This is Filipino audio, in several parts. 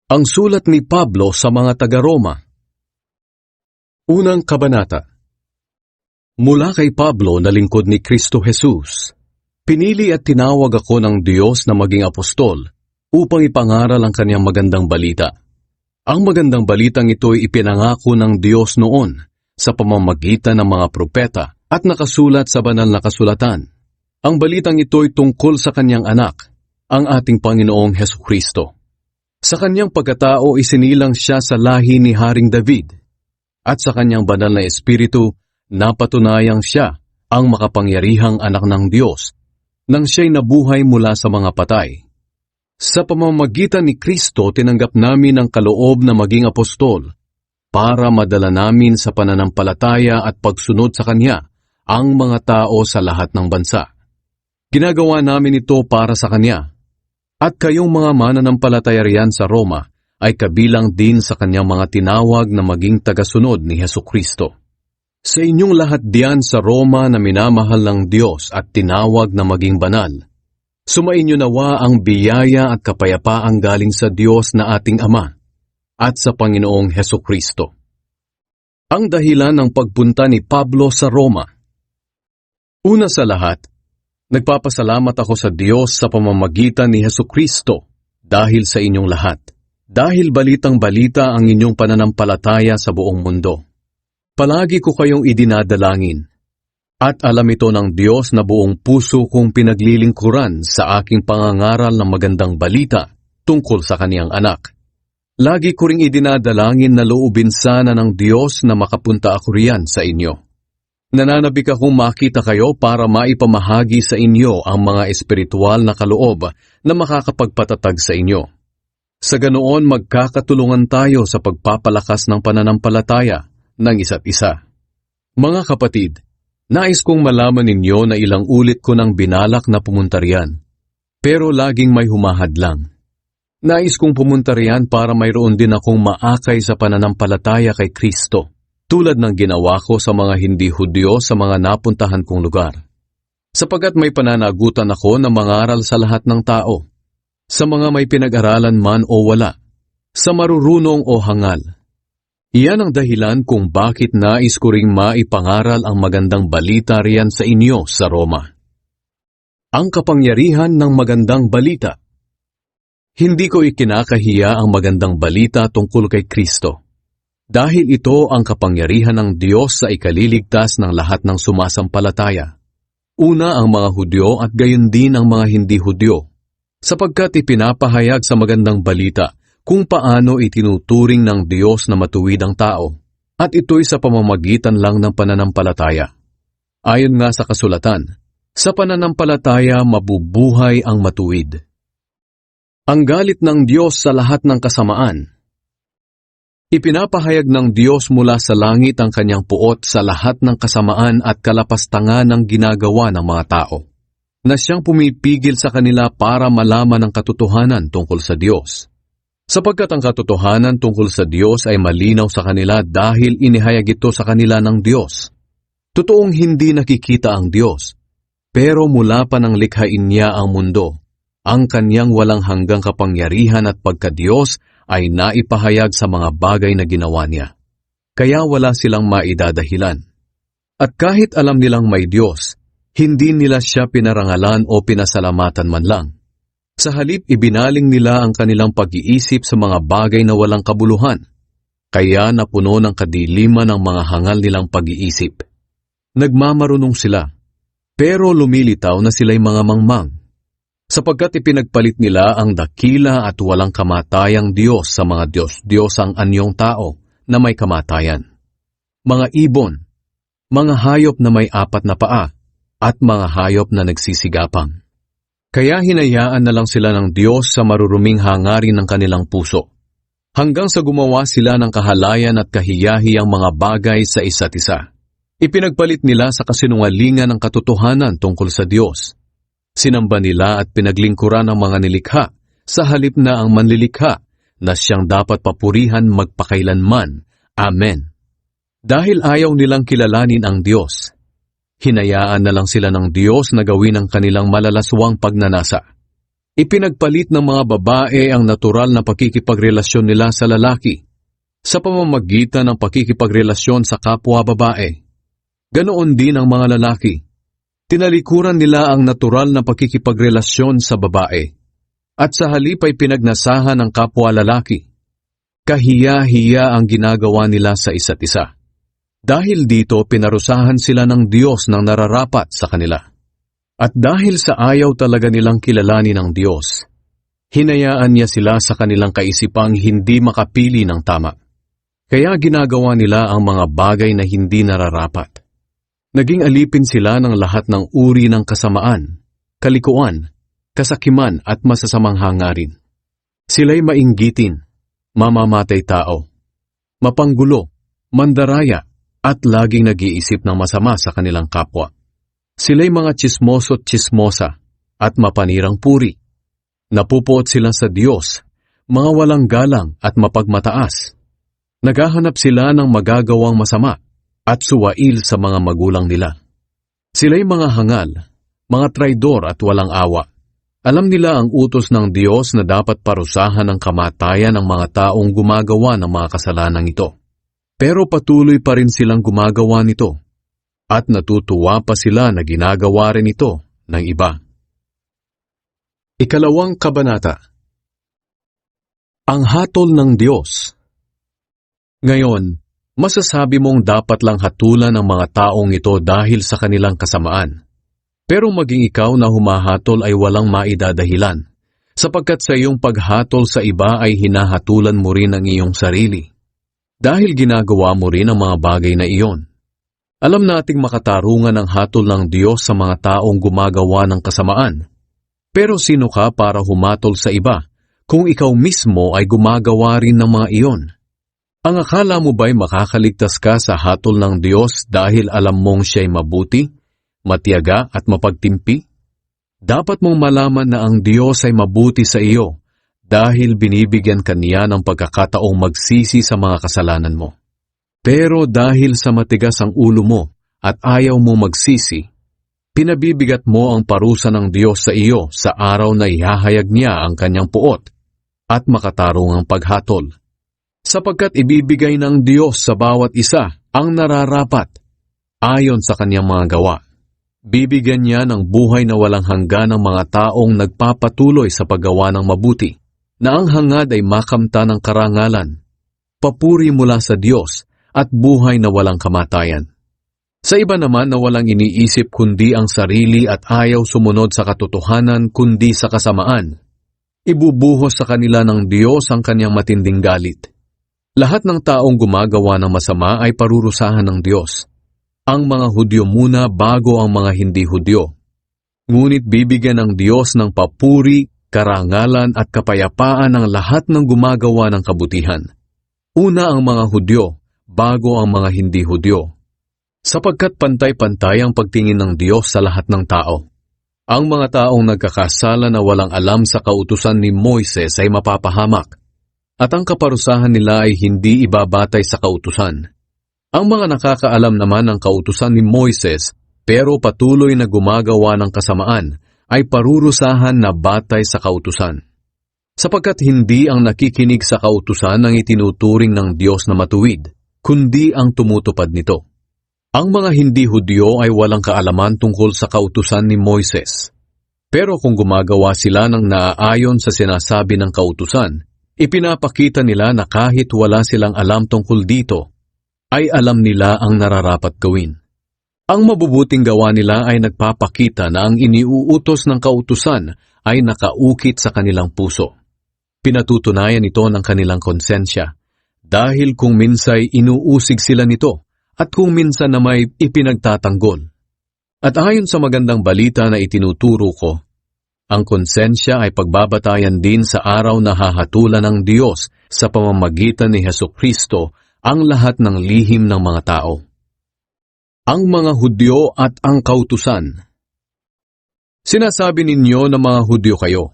Ang sulat ni Pablo sa mga taga-Roma. Unang kabanata. Mula kay Pablo na lingkod ni Kristo Jesus, pinili at tinawag ako ng Diyos na maging apostol upang ipangaral ang kanyang magandang balita. Ang magandang balitang ito ay ipinangako ng Diyos noon sa pamamagitan ng mga propeta at nakasulat sa banal na kasulatan. Ang balitang ito ay tungkol sa kanyang anak, ang ating Panginoong Hesukristo. Sa kanyang pagkatao isinilang siya sa lahi ni Haring David, at sa kanyang banal na espiritu napatunayang siya ang makapangyarihang anak ng Diyos nang siya'y nabuhay mula sa mga patay. Sa pamamagitan ni Kristo tinanggap namin ang kaloob na maging apostol para madala namin sa pananampalataya at pagsunod sa Kanya ang mga tao sa lahat ng bansa. Ginagawa namin ito para sa Kanya. At kayong mga mananampalataya riyan sa Roma ay kabilang din sa kanyang mga tinawag na maging tagasunod ni Hesukristo. Sa inyong lahat diyan sa Roma na minamahal ng Diyos at tinawag na maging banal, sumainyo nawa ang biyaya at kapayapaang galing sa Diyos na ating Ama at sa Panginoong Hesukristo. Ang dahilan ng pagpunta ni Pablo sa Roma. Una sa lahat, nagpapasalamat ako sa Diyos sa pamamagitan ni Hesukristo dahil sa inyong lahat. Dahil balitang-balita ang inyong pananampalataya sa buong mundo. Palagi ko kayong idinadalangin. At alam ito ng Diyos na buong puso kong pinaglilingkuran sa aking pangangaral ng magandang balita tungkol sa kaniyang anak. Lagi ko ring idinadalangin na loobin sana ng Diyos na makapunta ako riyan sa inyo. Nananabik akong makita kayo para maipamahagi sa inyo ang mga espiritual na kaloob na makakapagpatatag sa inyo. Sa ganoon magkakatulungan tayo sa pagpapalakas ng pananampalataya ng isa't isa. Mga kapatid, nais kong malaman ninyo na ilang ulit ko nang binalak na pumunta riyan, pero laging may humahadlang. Nais kong pumunta riyan para mayroon din akong maakay sa pananampalataya kay Kristo, tulad ng ginawa ko sa mga hindi Hudyo sa mga napuntahan kong lugar. Sapagat may pananagutan ako na mangaral sa lahat ng tao, sa mga may pinag-aralan man o wala, sa marurunong o hangal. Iyan ang dahilan kung bakit nais ko ring maipangaral ang magandang balita riyan sa inyo sa Roma. Ang kapangyarihan ng magandang balita. Hindi ko ikinakahiya ang magandang balita tungkol kay Kristo. Dahil ito ang kapangyarihan ng Diyos sa ikaliligtas ng lahat ng sumasampalataya. Una ang mga Hudyo at gayon din ang mga hindi Hudyo, sapagkat ipinapahayag sa magandang balita kung paano itinuturing ng Diyos na matuwid ang tao, at ito'y sa pamamagitan lang ng pananampalataya. Ayon nga sa kasulatan, sa pananampalataya mabubuhay ang matuwid. Ang galit ng Diyos sa lahat ng kasamaan. Ipinapahayag ng Diyos mula sa langit ang kanyang puot sa lahat ng kasamaan at kalapastangan ng ginagawa ng mga tao, na siyang pumipigil sa kanila para malaman ang katotohanan tungkol sa Diyos. Sapagkat ang katotohanan tungkol sa Diyos ay malinaw sa kanila dahil inihayag ito sa kanila ng Diyos. Totoong hindi nakikita ang Diyos, pero mula pa nang likhain niya ang mundo, ang kanyang walang hanggang kapangyarihan at pagka-Diyos ay naipahayag sa mga bagay na ginawa niya. Kaya wala silang maidadahilan. At kahit alam nilang may Diyos, hindi nila siya pinarangalan o pinasalamatan man lang. Sa halip ibinaling nila ang kanilang pag-iisip sa mga bagay na walang kabuluhan. Kaya napuno ng kadiliman ang mga hangal nilang pag-iisip. Nagmamarunong sila, pero lumilitaw na sila'y mga mangmang. Sapagkat ipinagpalit nila ang dakila at walang kamatayang Diyos sa mga Diyos-Diyosang anyong tao na may kamatayan. Mga ibon, mga hayop na may 4 na paa, at mga hayop na nagsisigapang. Kaya hinayaan na lang sila ng Diyos sa maruruming hangarin ng kanilang puso, hanggang sa gumawa sila ng kahalayan at kahiyahiyang mga bagay sa isa't isa. Ipinagpalit nila sa kasinungalingan ng katotohanan tungkol sa Diyos. Sinamba nila at pinaglingkuran ang mga nilikha sa halip na ang manlilikha na siyang dapat papurihan magpakailanman. Amen. Dahil ayaw nilang kilalanin ang Diyos, hinayaan na lang sila ng Diyos na gawin ang kanilang malalaswang pagnanasa. Ipinagpalit ng mga babae ang natural na pakikipagrelasyon nila sa lalaki sa pamamagitan ng pakikipagrelasyon sa kapwa babae. Ganoon din ang mga lalaki. Tinalikuran nila ang natural na pakikipagrelasyon sa babae at sa halip ay pinagnasahan ng kapwa lalaki. Kahiya-hiya ang ginagawa nila sa isa't isa. Dahil dito pinarusahan sila ng Diyos ng nararapat sa kanila. At dahil sa ayaw talaga nilang kilalanin ng Diyos, hinayaan niya sila sa kanilang kaisipang hindi makapili ng tama. Kaya ginagawa nila ang mga bagay na hindi nararapat. Naging alipin sila ng lahat ng uri ng kasamaan, kalikuan, kasakiman at masasamang hangarin. Sila'y mainggitin, mamamatay tao, mapanggulo, mandaraya, at laging nag-iisip ng masama sa kanilang kapwa. Sila'y mga tsismoso't tsismosa at mapanirang puri. Napupuot sila sa Diyos, mga walang galang at mapagmataas. Naghahanap sila ng magagawang masama at suwail sa mga magulang nila. Sila'y mga hangal, mga traidor at walang awa. Alam nila ang utos ng Diyos na dapat parusahan ng kamatayan ng mga taong gumagawa ng mga kasalanang ito. Pero patuloy pa rin silang gumagawa nito. At natutuwa pa sila na ginagawa rin ito ng iba. Ikalawang kabanata. Ang hatol ng Diyos. Ngayon, masasabi mong dapat lang hatulan ang mga taong ito dahil sa kanilang kasamaan. Pero maging ikaw na humahatol ay walang maidadahilan, sapagkat sa iyong paghatol sa iba ay hinahatulan mo rin ang iyong sarili. Dahil ginagawa mo rin ang mga bagay na iyon. Alam nating makatarungan ang hatol ng Diyos sa mga taong gumagawa ng kasamaan. Pero sino ka para humatol sa iba kung ikaw mismo ay gumagawa rin ng mga iyon? Ang akala mo ba'y makakaligtas ka sa hatol ng Diyos dahil alam mong siya'y mabuti, matiyaga at mapagtimpi? Dapat mong malaman na ang Diyos ay mabuti sa iyo dahil binibigyan ka niya ng pagkakataong magsisi sa mga kasalanan mo. Pero dahil sa matigas ang ulo mo at ayaw mo magsisi, pinabibigat mo ang parusa ng Diyos sa iyo sa araw na ihahayag niya ang kanyang puot at makatarungang paghatol. Sapagkat ibibigay ng Diyos sa bawat isa ang nararapat ayon sa kanyang mga gawa. Bibigyan niya ng buhay na walang hanggan ng mga taong nagpapatuloy sa paggawa ng mabuti, na ang hangad ay makamta ng karangalan, papuri mula sa Diyos, at buhay na walang kamatayan. Sa iba naman na walang iniisip kundi ang sarili at ayaw sumunod sa katotohanan kundi sa kasamaan, ibubuhos sa kanila ng Diyos ang kanyang matinding galit. Lahat ng taong gumagawa ng masama ay parurusahan ng Diyos. Ang mga Hudyo muna bago ang mga hindi Hudyo. Ngunit bibigyan ng Diyos ng papuri, karangalan at kapayapaan ang lahat ng gumagawa ng kabutihan. Una ang mga Hudyo, bago ang mga hindi Hudyo. Sapagkat pantay-pantay ang pagtingin ng Diyos sa lahat ng tao. Ang mga taong nagkakasala na walang alam sa kautusan ni Moises ay mapapahamak, at ang kaparusahan nila ay hindi ibabatay sa kautusan. Ang mga nakakaalam naman ng kautusan ni Moises pero patuloy na gumagawa ng kasamaan ay parurusahan na batay sa kautusan. Sapagkat hindi ang nakikinig sa kautusan ang itinuturing ng Diyos na matuwid, kundi ang tumutupad nito. Ang mga hindi Hudyo ay walang kaalaman tungkol sa kautusan ni Moises. Pero kung gumagawa sila ng naaayon sa sinasabi ng kautusan, ipinapakita nila na kahit wala silang alam tungkol dito, ay alam nila ang nararapat gawin. Ang mabubuting gawa nila ay nagpapakita na ang iniuutos ng kautusan ay nakaukit sa kanilang puso. Pinatutunayan ito ng kanilang konsensya, dahil kung minsay inuusig sila nito at kung minsan na may ipinagtatanggol. At ayon sa magandang balita na itinuturo ko, ang konsensya ay pagbabatayan din sa araw na hahatulan ng Diyos sa pamamagitan ni Hesukristo ang lahat ng lihim ng mga tao. Ang mga Hudyo at ang kautusan. Sinasabi ninyo na mga Hudyo kayo,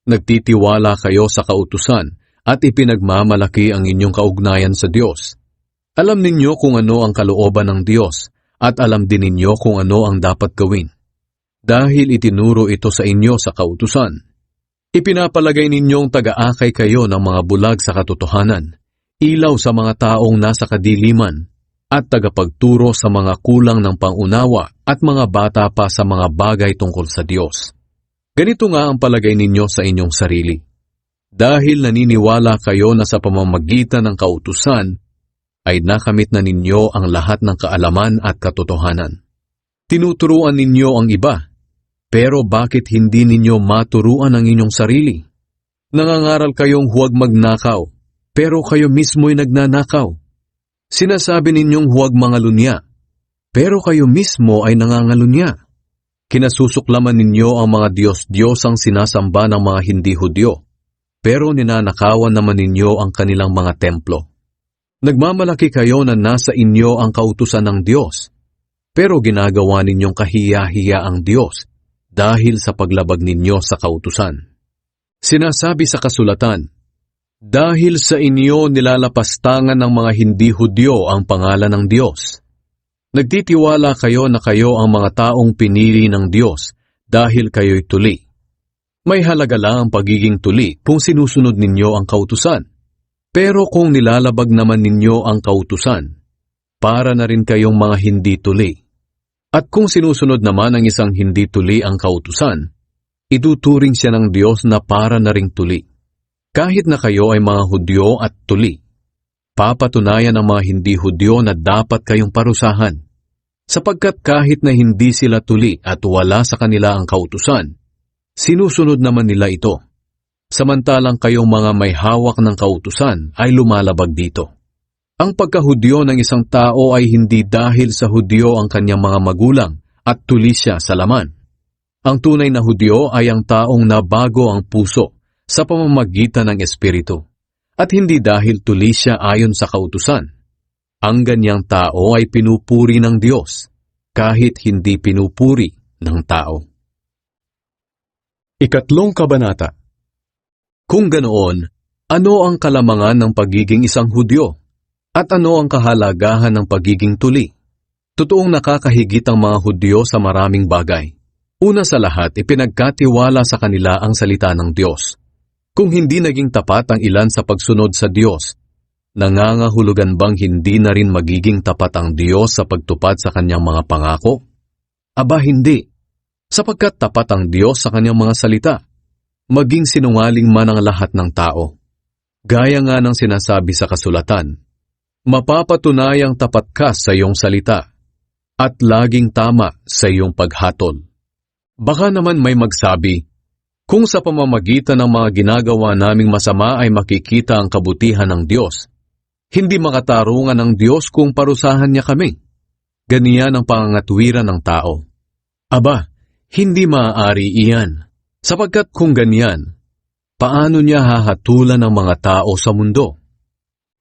nagtitiwala kayo sa kautusan at ipinagmamalaki ang inyong kaugnayan sa Diyos. Alam ninyo kung ano ang kalooban ng Diyos at alam din ninyo kung ano ang dapat gawin. Dahil itinuro ito sa inyo sa kautusan. Ipinapalagay ninyong taga-akay kayo ng mga bulag sa katotohanan, ilaw sa mga taong nasa kadiliman, at tagapagturo sa mga kulang ng pangunawa at mga bata pa sa mga bagay tungkol sa Diyos. Ganito nga ang palagay ninyo sa inyong sarili. Dahil naniniwala kayo na sa pamamagitan ng kautusan, ay nakamit na ninyo ang lahat ng kaalaman at katotohanan. Tinuturuan ninyo ang iba, pero bakit hindi ninyo maturuan ang inyong sarili? Nangangaral kayong huwag magnakaw, pero kayo mismo'y nagnanakaw. Sinasabi ninyong huwag mangalunya, pero kayo mismo ay nangangalunya. Kinasusuklaman ninyo ang mga Diyos-Diyosang sinasamba ng mga hindi Hudyo, pero ninanakawan naman ninyo ang kanilang mga templo. Nagmamalaki kayo na nasa inyo ang kautusan ng Diyos, pero ginagawa ninyong kahiya-hiya ang Diyos dahil sa paglabag ninyo sa kautusan. Sinasabi sa kasulatan, dahil sa inyo nilalapastangan ng mga hindi Hudyo ang pangalan ng Diyos. Nagtitiwala kayo na kayo ang mga taong pinili ng Diyos dahil kayo'y tuli. May halaga lang ang pagiging tuli kung sinusunod ninyo ang kautusan. Pero kung nilalabag naman ninyo ang kautusan, para na rin kayong mga hindi tuli. At kung sinusunod naman ng isang hindi tuli ang kautusan, ituturing siya ng Diyos na para na ring tuli. Kahit na kayo ay mga Hudyo at tuli, papatunayan ng mga hindi Hudyo na dapat kayong parusahan, sapagkat kahit na hindi sila tuli at wala sa kanila ang kautusan, sinusunod naman nila ito. Samantalang kayong mga may hawak ng kautusan ay lumalabag dito. Ang pagka-Hudyo ng isang tao ay hindi dahil sa Hudyo ang kanyang mga magulang at tuli siya sa laman. Ang tunay na Hudyo ay ang taong nabago ang puso sa pamamagitan ng Espiritu, at hindi dahil tuli siya ayon sa kautusan. Ang ganyang tao ay pinupuri ng Diyos, kahit hindi pinupuri ng tao. Ikatlong kabanata. Kung ganoon, ano ang kalamangan ng pagiging isang Hudyo? At ano ang kahalagahan ng pagiging tuli? Totoong nakakahigit ang mga Hudyo sa maraming bagay. Una sa lahat, ipinagkatiwala sa kanila ang salita ng Diyos. Kung hindi naging tapat ang ilan sa pagsunod sa Diyos, nangangahulugan bang hindi na rin magiging tapat ang Diyos sa pagtupad sa kanyang mga pangako? Aba hindi, sapagkat tapat ang Diyos sa kanyang mga salita, maging sinungaling man ang lahat ng tao. Gaya nga ng sinasabi sa kasulatan, mapapatunayang tapat ka sa iyong salita, at laging tama sa iyong paghatol. Baka naman may magsabi, kung sa pamamagitan ng mga ginagawa naming masama ay makikita ang kabutihan ng Diyos, hindi makatarungan ng Diyos kung parusahan niya kami. Ganiyan ang pangangatwiran ng tao. Aba, hindi maaari iyan. Sapagkat kung ganyan, paano niya hahatulan ang mga tao sa mundo?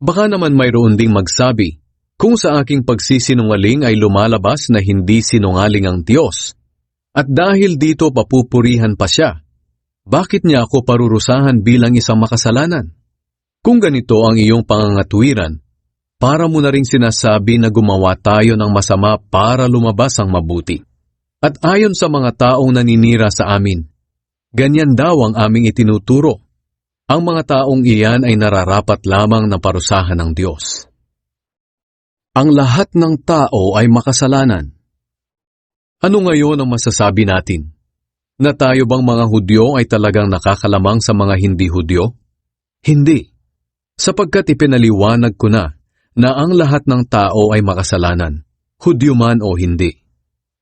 Baka naman mayroon ding magsabi, kung sa aking pagsisinungaling ay lumalabas na hindi sinungaling ang Diyos, at dahil dito papupurihan pa siya, bakit niya ako parurusahan bilang isang makasalanan? Kung ganito ang iyong pangangatwiran, para mo na ring sinasabi na gumawa tayo ng masama para lumabas ang mabuti. At ayon sa mga taong naninira sa amin, ganyan daw ang aming itinuturo. Ang mga taong iyan ay nararapat lamang na parusahan ng Diyos. Ang lahat ng tao ay makasalanan. Ano ngayon ang masasabi natin? Na tayo bang mga Hudyo ay talagang nakakalamang sa mga hindi Hudyo? Hindi, sapagkat ipinaliwanag ko na ang lahat ng tao ay makasalanan, Hudyo man o hindi.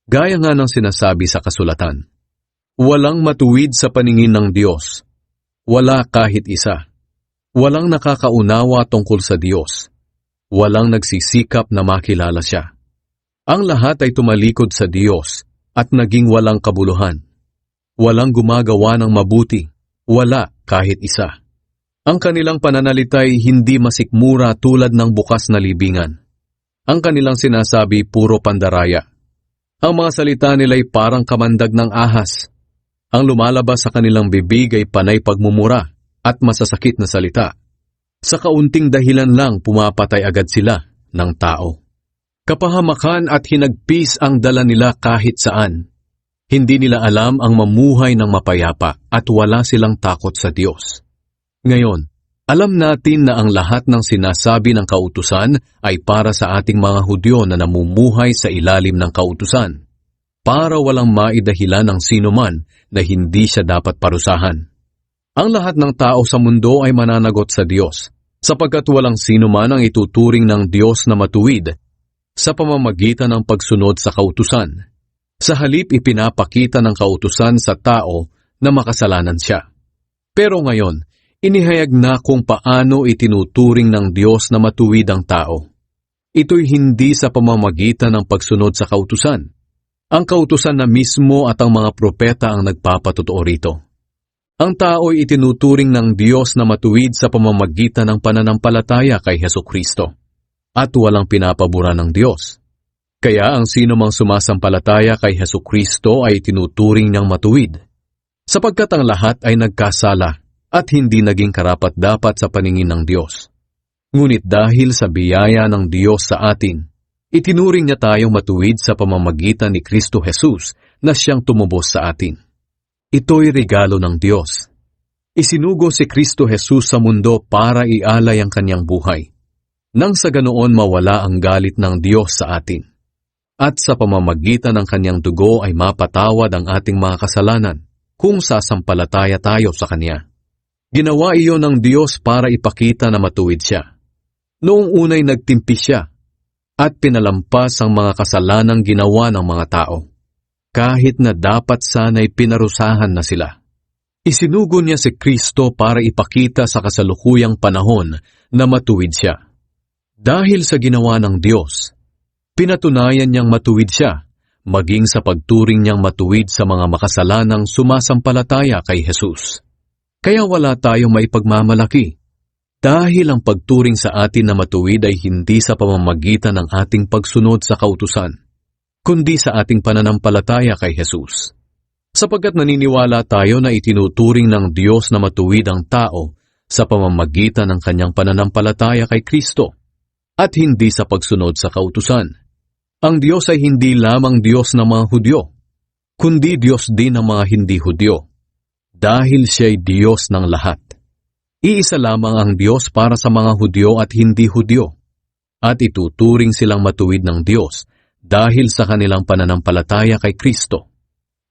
Gaya nga ng sinasabi sa kasulatan, walang matuwid sa paningin ng Diyos, wala kahit isa. Walang nakakaunawa tungkol sa Diyos, walang nagsisikap na makilala siya. Ang lahat ay tumalikod sa Diyos at naging walang kabuluhan. Walang gumagawa ng mabuti, wala kahit isa. Ang kanilang pananalita'y hindi masikmura tulad ng bukas na libingan. Ang kanilang sinasabi puro pandaraya. Ang mga salita nila'y parang kamandag ng ahas. Ang lumalabas sa kanilang bibig ay panay pagmumura at masasakit na salita. Sa kaunting dahilan lang pumapatay agad sila ng tao. Kapahamakan at hinagpis ang dala nila kahit saan. Hindi nila alam ang mamuhay ng mapayapa at wala silang takot sa Diyos. Ngayon, alam natin na ang lahat ng sinasabi ng kautusan ay para sa ating mga Hudyo na namumuhay sa ilalim ng kautusan, para walang maidahilan ng sinuman na hindi siya dapat parusahan. Ang lahat ng tao sa mundo ay mananagot sa Diyos, sapagkat walang sinuman ang ituturing ng Diyos na matuwid sa pamamagitan ng pagsunod sa kautusan. Sa halip ipinapakita ng kautusan sa tao na makasalanan siya. Pero ngayon, inihayag na kung paano itinuturing ng Diyos na matuwid ang tao. Ito'y hindi sa pamamagitan ng pagsunod sa kautusan. Ang kautusan na mismo at ang mga propeta ang nagpapatotoo rito. Ang tao'y itinuturing ng Diyos na matuwid sa pamamagitan ng pananampalataya kay Hesukristo. At walang pinapabura ng Diyos. Kaya ang sino mang sumasampalataya kay Hesukristo ay tinuturing niyang matuwid, sapagkat ang lahat ay nagkasala at hindi naging karapat-dapat sa paningin ng Diyos. Ngunit dahil sa biyaya ng Diyos sa atin, itinuring niya tayong matuwid sa pamamagitan ni Kristo Jesus na siyang tumubos sa atin. Ito'y regalo ng Diyos. Isinugo si Kristo Jesus sa mundo para ialay ang kanyang buhay, nang sa ganoon mawala ang galit ng Diyos sa atin. At sa pamamagitan ng kanyang dugo ay mapatawad ang ating mga kasalanan kung sasampalataya tayo sa kanya. Ginawa iyon ng Diyos para ipakita na matuwid siya. Noong unay nagtimpi siya at pinalampas ang mga kasalanang ginawa ng mga tao, kahit na dapat sana'y pinarusahan na sila. Isinugo niya si Kristo para ipakita sa kasalukuyang panahon na matuwid siya. Dahil sa ginawa ng Diyos, pinatunayan niyang matuwid siya, maging sa pagturing niyang matuwid sa mga makasalanang sumasampalataya kay Jesus. Kaya wala tayong maipagmamalaki, dahil ang pagturing sa atin na matuwid ay hindi sa pamamagitan ng ating pagsunod sa kautusan, kundi sa ating pananampalataya kay Jesus. Sapagkat naniniwala tayo na itinuturing ng Diyos na matuwid ang tao sa pamamagitan ng kanyang pananampalataya kay Kristo, at hindi sa pagsunod sa kautusan. Ang Diyos ay hindi lamang Diyos ng mga Hudyo, kundi Diyos din ng mga hindi Hudyo, dahil siya'y Diyos ng lahat. Iisa lamang ang Diyos para sa mga Hudyo at hindi Hudyo, at ituturing silang matuwid ng Diyos dahil sa kanilang pananampalataya kay Kristo.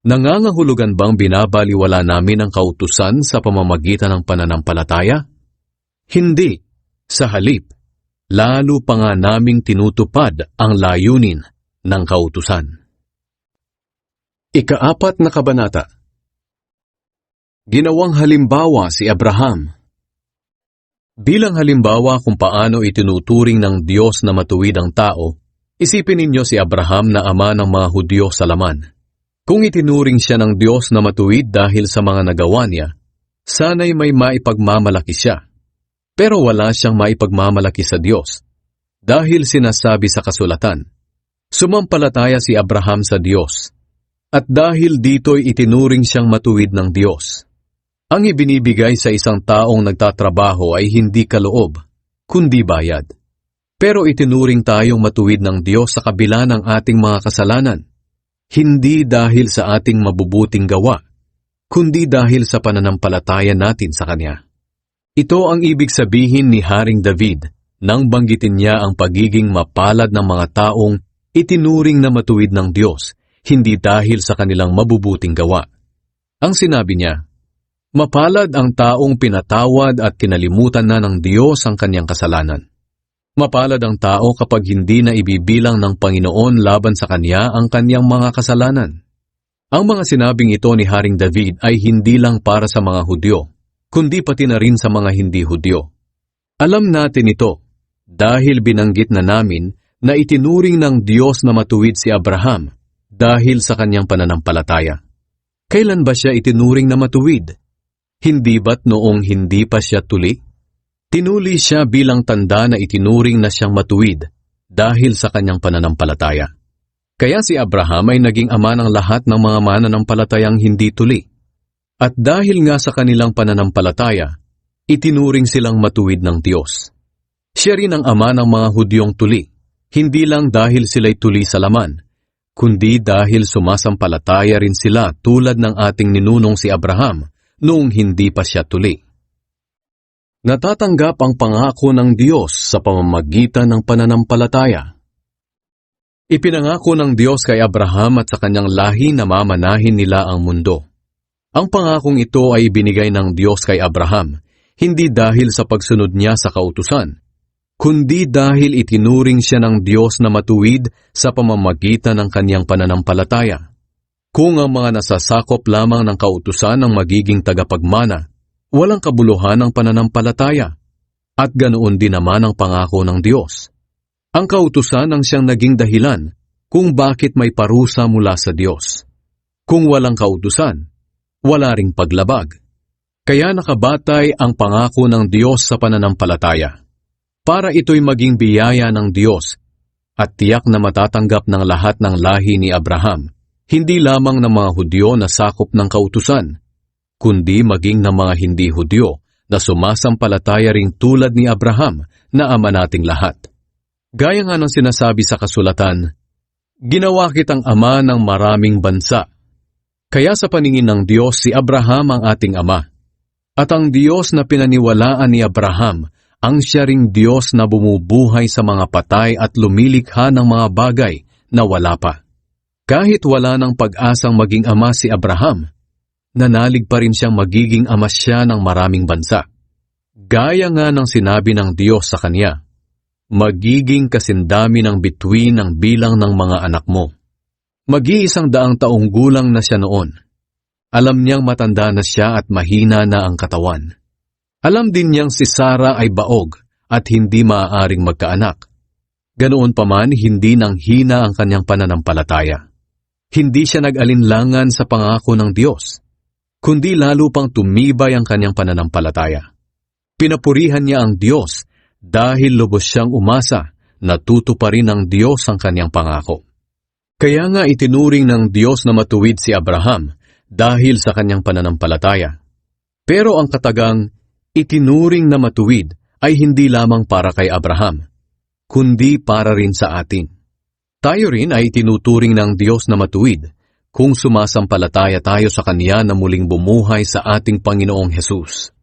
Nangangahulugan bang binabaliwala namin ang kautusan sa pamamagitan ng pananampalataya? Hindi, sa halip. Lalo pa nga naming tinutupad ang layunin ng kautusan. Ika-4 na kabanata. Ginawang halimbawa si Abraham. Bilang halimbawa kung paano itinuturing ng Diyos na matuwid ang tao, isipin ninyo si Abraham na ama ng mga Hudyo sa laman. Kung itinuring siya ng Diyos na matuwid dahil sa mga nagawa niya, sana'y may maipagmamalaki siya. Pero wala siyang maipagmamalaki sa Diyos, dahil sinasabi sa kasulatan, sumampalataya si Abraham sa Diyos, at dahil dito'y itinuring siyang matuwid ng Diyos. Ang ibinibigay sa isang taong nagtatrabaho ay hindi kaloob, kundi bayad. Pero itinuring tayong matuwid ng Diyos sa kabila ng ating mga kasalanan, hindi dahil sa ating mabubuting gawa, kundi dahil sa pananampalataya natin sa Kanya. Ito ang ibig sabihin ni Haring David nang banggitin niya ang pagiging mapalad ng mga taong itinuring na matuwid ng Diyos, hindi dahil sa kanilang mabubuting gawa. Ang sinabi niya, mapalad ang taong pinatawad at kinalimutan na ng Diyos ang kanyang kasalanan. Mapalad ang tao kapag hindi na ibibilang ng Panginoon laban sa kanya ang kanyang mga kasalanan. Ang mga sinabing ito ni Haring David ay hindi lang para sa mga Hudyo, kundi pati na rin sa mga hindi Hudyo. Alam natin ito dahil binanggit na namin na itinuring ng Diyos na matuwid si Abraham dahil sa kanyang pananampalataya. Kailan ba siya itinuring na matuwid? Hindi ba't noong hindi pa siya tuli? Tinuli siya bilang tanda na itinuring na siyang matuwid dahil sa kanyang pananampalataya. Kaya si Abraham ay naging ama ng lahat ng mga mananampalatayang hindi tuli. At dahil nga sa kanilang pananampalataya, itinuring silang matuwid ng Diyos. Siya rin ang ama ng mga Hudyong tuli, hindi lang dahil sila'y tuli sa laman, kundi dahil sumasampalataya rin sila tulad ng ating ninunong si Abraham noong hindi pa siya tuli. Natatanggap ang pangako ng Diyos sa pamamagitan ng pananampalataya. Ipinangako ng Diyos kay Abraham at sa kanyang lahi na mamanahin nila ang mundo. Ang pangakong ito ay ibinigay ng Diyos kay Abraham, hindi dahil sa pagsunod niya sa kautusan, kundi dahil itinuring siya ng Diyos na matuwid sa pamamagitan ng kanyang pananampalataya. Kung ang mga nasasakop lamang ng kautusan ang magiging tagapagmana, walang kabuluhan ang pananampalataya, at ganoon din naman ang pangako ng Diyos. Ang kautusan ang siyang naging dahilan kung bakit may parusa mula sa Diyos. Kung walang kautusan, wala ring paglabag. Kaya nakabatay ang pangako ng Diyos sa pananampalataya, para ito'y maging biyaya ng Diyos at tiyak na matatanggap ng lahat ng lahi ni Abraham, hindi lamang ng mga Hudyo na sakop ng kautusan, kundi maging ng mga hindi Hudyo na sumasampalataya ring tulad ni Abraham na ama nating lahat. Gaya nga ng sinasabi sa kasulatan, "Ginawa kitang ama ng maraming bansa." Kaya sa paningin ng Diyos, si Abraham ang ating ama. At ang Diyos na pinaniwalaan ni Abraham, ang siya ring Diyos na bumubuhay sa mga patay at lumilikha ng mga bagay na wala pa. Kahit wala ng pag-asang maging ama si Abraham, nanalig pa rin siyang magiging ama siya ng maraming bansa. Gaya nga ng sinabi ng Diyos sa kanya, "Magiging kasindami ng bituin ng bilang ng mga anak mo." Mag-100 taong gulang na siya noon. Alam niyang matanda na siya at mahina na ang katawan. Alam din niyang si Sarah ay baog at hindi maaaring magkaanak. Ganoon pa man, hindi nang hina ang kanyang pananampalataya. Hindi siya nag-alinlangan sa pangako ng Diyos, kundi lalo pang tumibay ang kanyang pananampalataya. Pinapurihan niya ang Diyos dahil lubos siyang umasa na tutuparin ng Diyos ang kanyang pangako. Kaya nga itinuring ng Diyos na matuwid si Abraham dahil sa kanyang pananampalataya. Pero ang katagang itinuring na matuwid ay hindi lamang para kay Abraham, kundi para rin sa atin. Tayo rin ay itinuturing ng Diyos na matuwid kung sumasampalataya tayo sa Kanya na muling bumuhay sa ating Panginoong Hesus.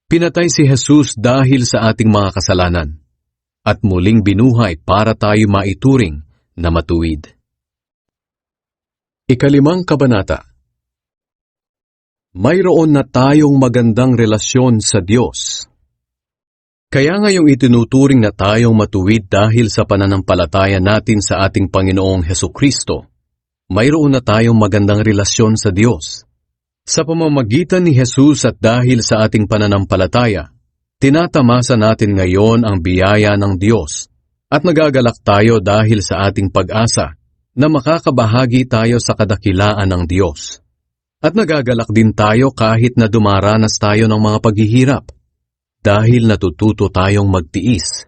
Pinatay si Hesus dahil sa ating mga kasalanan, at muling binuhay para tayo maituring na matuwid. 5 Kabanata. Mayroon na tayong magandang relasyon sa Diyos. Kaya ngayong itinuturing na tayong matuwid dahil sa pananampalataya natin sa ating Panginoong Hesukristo, mayroon na tayong magandang relasyon sa Diyos. Sa pamamagitan ni Jesus at dahil sa ating pananampalataya, tinatamasa natin ngayon ang biyaya ng Diyos at nagagalak tayo dahil sa ating pag-asa na makakabahagi tayo sa kadakilaan ng Diyos. At nagagalak din tayo kahit na dumaranas tayo ng mga paghihirap dahil natututo tayong magtiis.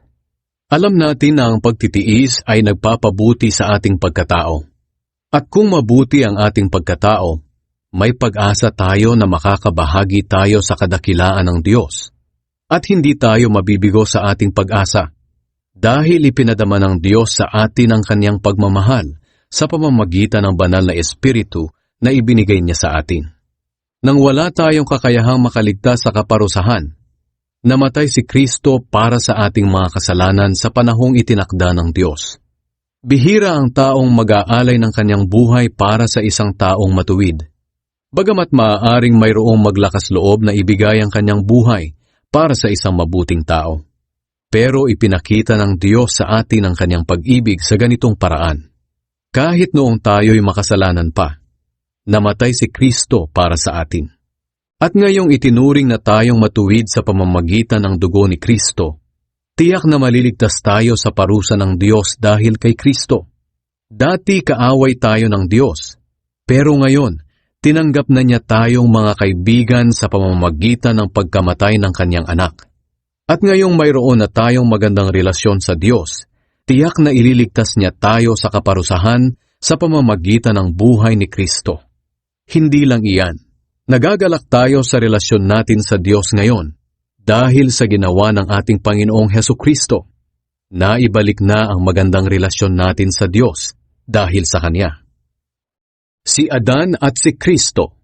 Alam natin na ang pagtitiis ay nagpapabuti sa ating pagkatao. At kung mabuti ang ating pagkatao, may pag-asa tayo na makakabahagi tayo sa kadakilaan ng Diyos. At hindi tayo mabibigo sa ating pag-asa dahil ipinadama ng Diyos sa atin ang kanyang pagmamahal sa pamamagitan ng banal na Espiritu na ibinigay niya sa atin. Nang wala tayong kakayahang makaligtas sa kaparusahan, namatay si Kristo para sa ating mga kasalanan sa panahong itinakda ng Diyos. Bihira ang taong mag-aalay ng kanyang buhay para sa isang taong matuwid. Bagamat maaaring mayroong maglakas loob na ibigay ang kanyang buhay para sa isang mabuting tao. Pero ipinakita ng Diyos sa atin ang kanyang pag-ibig sa ganitong paraan. Kahit noong tayo'y makasalanan pa, namatay si Kristo para sa atin. At ngayong itinuring na tayong matuwid sa pamamagitan ng dugo ni Kristo, tiyak na maliligtas tayo sa parusa ng Diyos dahil kay Kristo. Dati kaaway tayo ng Diyos, pero ngayon, tinanggap na niya tayong mga kaibigan sa pamamagitan ng pagkamatay ng kanyang anak. At ngayong mayroon na tayong magandang relasyon sa Diyos, tiyak na ililigtas niya tayo sa kaparusahan sa pamamagitan ng buhay ni Kristo. Hindi lang iyan. Nagagalak tayo sa relasyon natin sa Diyos ngayon dahil sa ginawa ng ating Panginoong Hesukristo. Naibalik na ang magandang relasyon natin sa Diyos dahil sa Kanya. Si Adan at si Kristo.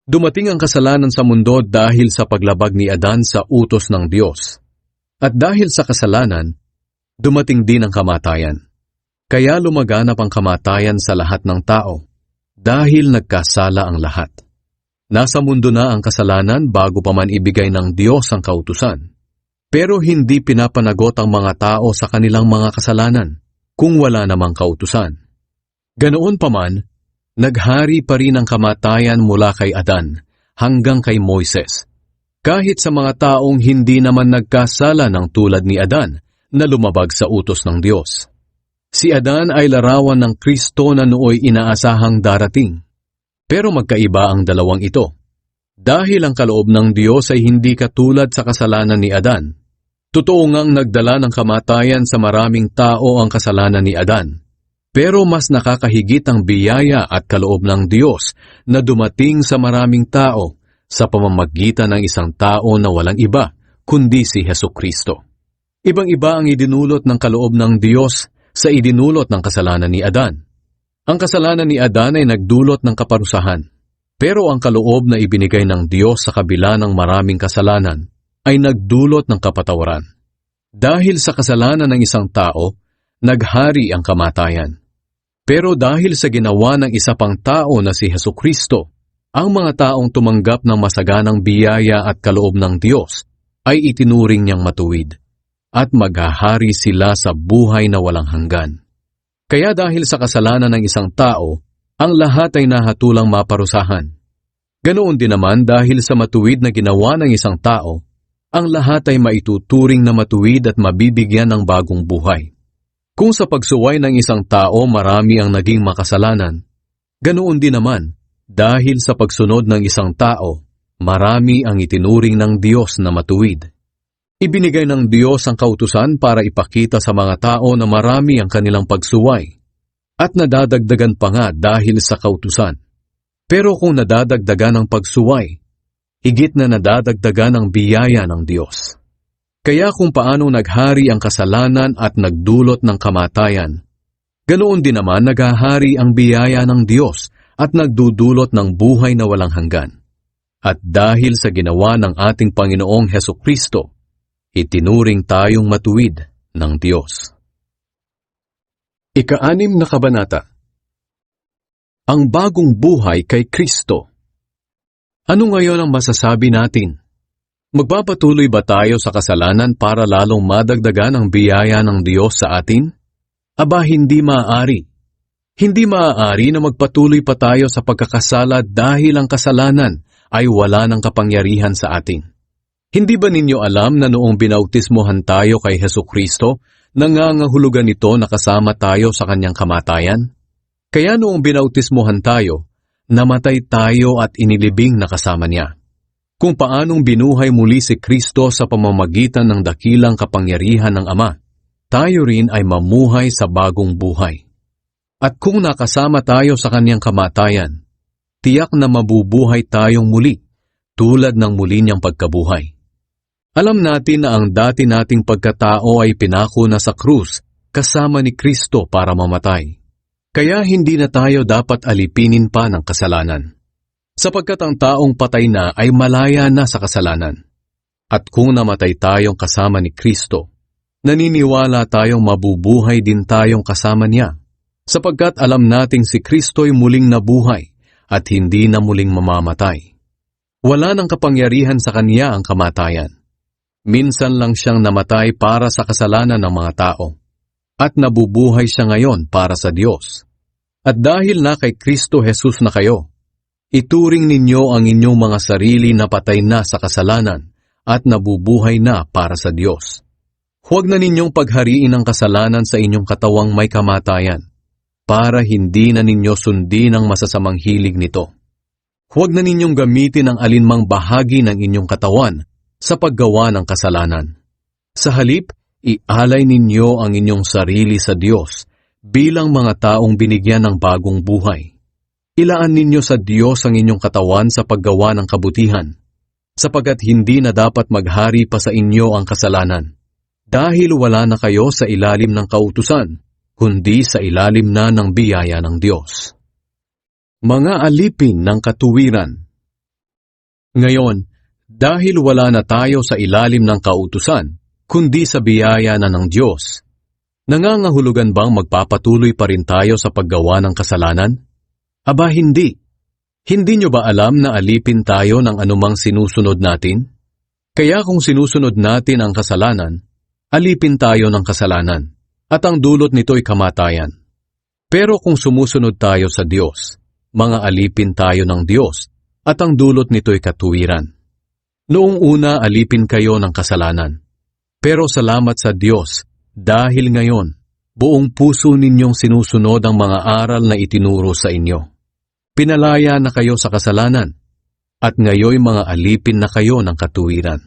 Dumating ang kasalanan sa mundo dahil sa paglabag ni Adan sa utos ng Diyos. At dahil sa kasalanan, dumating din ang kamatayan. Kaya lumaganap ang kamatayan sa lahat ng tao dahil nagkasala ang lahat. Nasa mundo na ang kasalanan bago pa man ibigay ng Diyos ang kautusan. Pero hindi pinapanagot ang mga tao sa kanilang mga kasalanan kung wala namang kautusan. Ganoon pa man, naghari pa rin ang kamatayan mula kay Adan hanggang kay Moises. Kahit sa mga taong hindi naman nagkasala ng tulad ni Adan na lumabag sa utos ng Diyos. Si Adan ay larawan ng Kristo na nooy inaasahang darating. Pero magkaiba ang dalawang ito. Dahil ang kaloob ng Diyos ay hindi katulad sa kasalanan ni Adan. Totoo ngang nagdala ng kamatayan sa maraming tao ang kasalanan ni Adan. Pero mas nakakahigit ang biyaya at kaloob ng Diyos na dumating sa maraming tao sa pamamagitan ng isang tao na walang iba kundi si Hesukristo. Ibang-iba ang idinulot ng kaloob ng Diyos sa idinulot ng kasalanan ni Adan. Ang kasalanan ni Adan ay nagdulot ng kaparusahan, pero ang kaloob na ibinigay ng Diyos sa kabila ng maraming kasalanan ay nagdulot ng kapatawaran. Dahil sa kasalanan ng isang tao, naghari ang kamatayan. Pero dahil sa ginawa ng isa pang tao na si Hesukristo, ang mga taong tumanggap ng masaganang biyaya at kaloob ng Diyos ay itinuring niyang matuwid, at maghahari sila sa buhay na walang hanggan. Kaya dahil sa kasalanan ng isang tao, ang lahat ay nahatulang maparusahan. Ganoon din naman dahil sa matuwid na ginawa ng isang tao, ang lahat ay maituturing na matuwid at mabibigyan ng bagong buhay. Kung sa pagsuway ng isang tao marami ang naging makasalanan, ganoon din naman dahil sa pagsunod ng isang tao, marami ang itinuring ng Diyos na matuwid. Ibinigay ng Diyos ang kautusan para ipakita sa mga tao na marami ang kanilang pagsuway at nadadagdagan pa nga dahil sa kautusan. Pero kung nadadagdagan ang pagsuway, higit na nadadagdagan ang biyaya ng Diyos. Kaya kung paano naghari ang kasalanan at nagdulot ng kamatayan, ganoon din naman naghahari ang biyaya ng Diyos at nagdudulot ng buhay na walang hanggan. At dahil sa ginawa ng ating Panginoong Hesukristo, itinuring tayong matuwid ng Diyos. Ika-6 na kabanata. Ang bagong buhay kay Kristo. Ano ngayon ang masasabi natin? Magpapatuloy ba tayo sa kasalanan para lalong madagdagan ang biyaya ng Diyos sa atin? Aba, hindi maaari. Hindi maaari na magpatuloy pa tayo sa pagkakasala dahil ang kasalanan ay wala ng kapangyarihan sa atin. Hindi ba ninyo alam na noong binautismohan tayo kay Hesukristo, nangangahulugan ito na kasama tayo sa kanyang kamatayan? Kaya noong binautismohan tayo, namatay tayo at inilibing na kasama niya. Kung paanong binuhay muli si Kristo sa pamamagitan ng dakilang kapangyarihan ng Ama, tayo rin ay mamuhay sa bagong buhay. At kung nakasama tayo sa kanyang kamatayan, tiyak na mabubuhay tayong muli, tulad ng muli niyang pagkabuhay. Alam natin na ang dati nating pagkatao ay pinako na sa krus kasama ni Kristo para mamatay. Kaya hindi na tayo dapat alipinin pa ng kasalanan. Sapagkat ang taong patay na ay malaya na sa kasalanan. At kung namatay tayong kasama ni Kristo, naniniwala tayong mabubuhay din tayong kasama niya. Sapagkat alam nating si Kristo'y muling nabuhay at hindi na muling mamamatay. Wala nang kapangyarihan sa kanya ang kamatayan. Minsan lang siyang namatay para sa kasalanan ng mga tao. At nabubuhay siya ngayon para sa Diyos. At dahil na kay Kristo Jesus na kayo, ituring ninyo ang inyong mga sarili na patay na sa kasalanan at nabubuhay na para sa Diyos. Huwag na ninyong paghariin ang kasalanan sa inyong katawang may kamatayan, para hindi na ninyo sundin ang masasamang hilig nito. Huwag na ninyong gamitin ang alinmang bahagi ng inyong katawan sa paggawa ng kasalanan. Sa halip, ialay ninyo ang inyong sarili sa Diyos bilang mga taong binigyan ng bagong buhay. Ilaan ninyo sa Diyos ang inyong katawan sa paggawa ng kabutihan, sapagkat hindi na dapat maghari pa sa inyo ang kasalanan, dahil wala na kayo sa ilalim ng kautusan, kundi sa ilalim na ng biyaya ng Diyos. Mga alipin ng katuwiran. Ngayon, dahil wala na tayo sa ilalim ng kautusan, kundi sa biyaya na ng Diyos, nangangahulugan bang magpapatuloy pa rin tayo sa paggawa ng kasalanan? Aba hindi. Hindi nyo ba alam na alipin tayo ng anumang sinusunod natin? Kaya kung sinusunod natin ang kasalanan, alipin tayo ng kasalanan, at ang dulot nito'y kamatayan. Pero kung sumusunod tayo sa Diyos, mga alipin tayo ng Diyos, at ang dulot nito'y katuwiran. Noong una, alipin kayo ng kasalanan. Pero salamat sa Diyos, dahil ngayon, buong puso ninyong sinusunod ang mga aral na itinuro sa inyo. Pinalaya na kayo sa kasalanan, at ngayoy mga alipin na kayo ng katuwiran.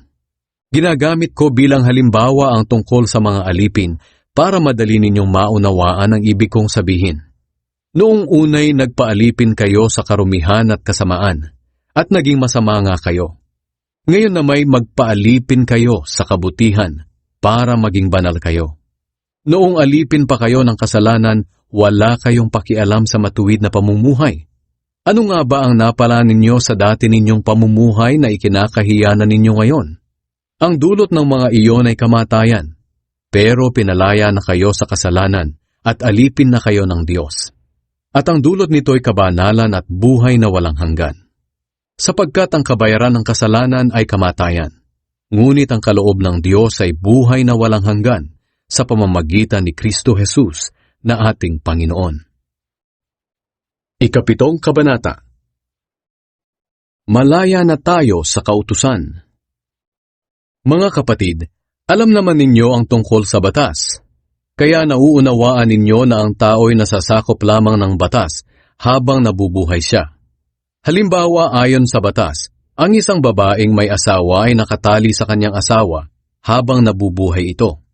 Ginagamit ko bilang halimbawa ang tungkol sa mga alipin para madali ninyong maunawaan ang ibig kong sabihin. Noong unay nagpaalipin kayo sa karumihan at kasamaan, at naging masama nga kayo. Ngayon na may magpaalipin kayo sa kabutihan para maging banal kayo. Noong alipin pa kayo ng kasalanan, wala kayong pakialam sa matuwid na pamumuhay. Ano nga ba ang napala ninyo sa dati ninyong pamumuhay na ikinakahiyanan ninyo ngayon? Ang dulot ng mga iyon ay kamatayan, pero pinalaya na kayo sa kasalanan at alipin na kayo ng Diyos. At ang dulot nito'y kabanalan at buhay na walang hanggan. Sapagkat ang kabayaran ng kasalanan ay kamatayan, ngunit ang kaloob ng Diyos ay buhay na walang hanggan sa pamamagitan ni Kristo Jesus na ating Panginoon. Ikapitong kabanata. Malaya na tayo sa kautusan. Mga kapatid, alam naman ninyo ang tungkol sa batas, kaya nauunawaan ninyo na ang tao'y nasasakop lamang ng batas habang nabubuhay siya. Halimbawa, ayon sa batas, ang isang babaeng may asawa ay nakatali sa kanyang asawa habang nabubuhay ito.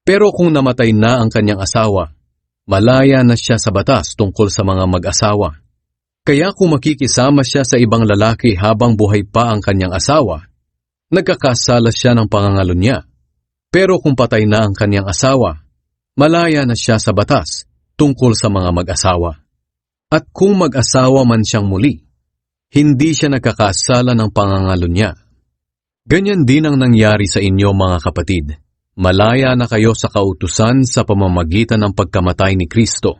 Pero kung namatay na ang kanyang asawa, malaya na siya sa batas tungkol sa mga mag-asawa. Kaya kung makikisama siya sa ibang lalaki habang buhay pa ang kanyang asawa, nagkakasala siya ng pangangalo niya. Pero kung patay na ang kanyang asawa, malaya na siya sa batas tungkol sa mga mag-asawa. At kung mag-asawa man siyang muli, hindi siya nagkakasala ng pangangalo niya. Ganyan din ang nangyari sa inyo mga kapatid. Malaya na kayo sa kautusan sa pamamagitan ng pagkamatay ni Kristo.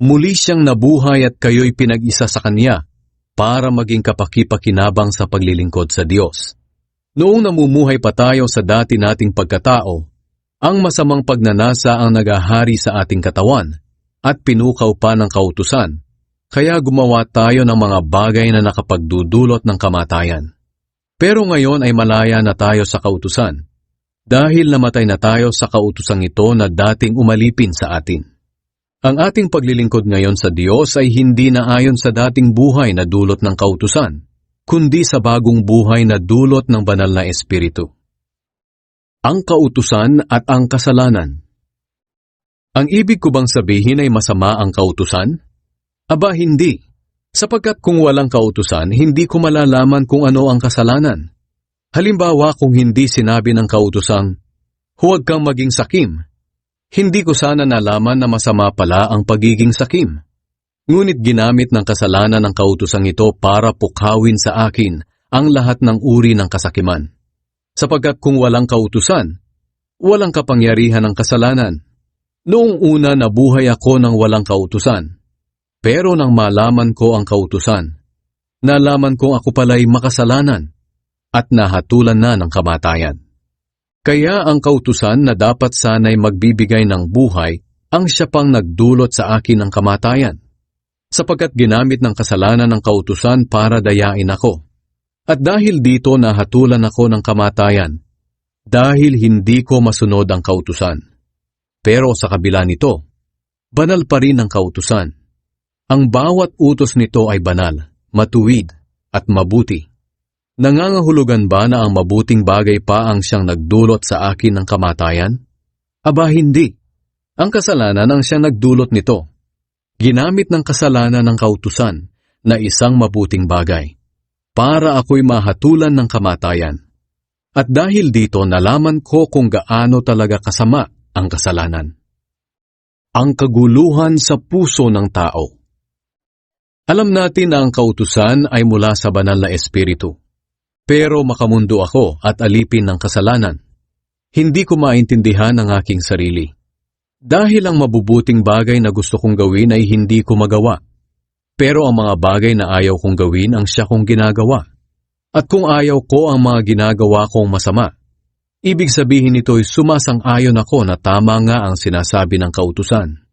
Muli siyang nabuhay at kayo'y pinag-isa sa Kanya para maging kapakipakinabang sa paglilingkod sa Diyos. Noong namumuhay pa tayo sa dati nating pagkatao, ang masamang pagnanasa ang nagahari sa ating katawan at pinukaw pa ng kautusan. Kaya gumawa tayo ng mga bagay na nakapagdudulot ng kamatayan. Pero ngayon ay malaya na tayo sa kautusan, dahil namatay na tayo sa kautusang ito na dating umalipin sa atin. Ang ating paglilingkod ngayon sa Diyos ay hindi na ayon sa dating buhay na dulot ng kautusan, kundi sa bagong buhay na dulot ng banal na Espiritu. Ang kautusan at ang kasalanan. Ang ibig ko bang sabihin ay masama ang kautusan? Aba hindi, sapagkat kung walang kautusan, hindi ko malalaman kung ano ang kasalanan. Halimbawa kung hindi sinabi ng kautusang, huwag kang maging sakim, hindi ko sana nalaman na masama pala ang pagiging sakim. Ngunit ginamit ng kasalanan ng kautusang ito para pukhawin sa akin ang lahat ng uri ng kasakiman. Sapagkat kung walang kautusan, walang kapangyarihan ng kasalanan. Noong una nabuhay ako ng walang kautusan. Pero nang malaman ko ang kautusan, nalaman kong ako pala'y makasalanan at nahatulan na ng kamatayan. Kaya ang kautusan na dapat sana'y magbibigay ng buhay, ang siya pang nagdulot sa akin ng kamatayan. Sapagkat ginamit ng kasalanan ng kautusan para dayain ako. At dahil dito nahatulan ako ng kamatayan, dahil hindi ko masunod ang kautusan. Pero sa kabila nito, banal pa rin ang kautusan. Ang bawat utos nito ay banal, matuwid, at mabuti. Nangangahulugan ba na ang mabuting bagay pa ang siyang nagdulot sa akin ng kamatayan? Aba hindi. Ang kasalanan ang siyang nagdulot nito. Ginamit ng kasalanan ng kautusan na isang mabuting bagay, para ako'y mahatulan ng kamatayan. At dahil dito nalaman ko kung gaano talaga kasama ang kasalanan. Ang kaguluhan sa puso ng tao. Alam natin na ang kautusan ay mula sa banal na espiritu. Pero makamundo ako at alipin ng kasalanan. Hindi ko maintindihan ang aking sarili. Dahil ang mabubuting bagay na gusto kong gawin ay hindi ko magawa. Pero ang mga bagay na ayaw kong gawin ang siya kong ginagawa. At kung ayaw ko ang mga ginagawa kong masama, ibig sabihin nito'y sumasang-ayon ako na tama nga ang sinasabi ng kautusan.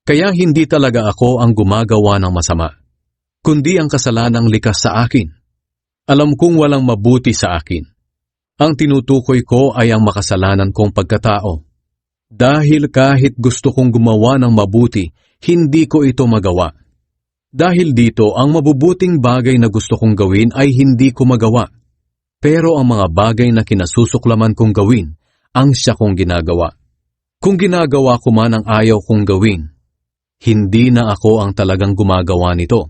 Kaya hindi talaga ako ang gumagawa ng masama, kundi ang kasalanang likas sa akin. Alam kong walang mabuti sa akin. Ang tinutukoy ko ay ang makasalanan kong pagkatao. Dahil kahit gusto kong gumawa ng mabuti, hindi ko ito magawa. Dahil dito, ang mabubuting bagay na gusto kong gawin ay hindi ko magawa. Pero ang mga bagay na kinasusuklaman kong gawin, ang siya kong ginagawa. Kung ginagawa ko man ang ayaw kong gawin, hindi na ako ang talagang gumagawa nito,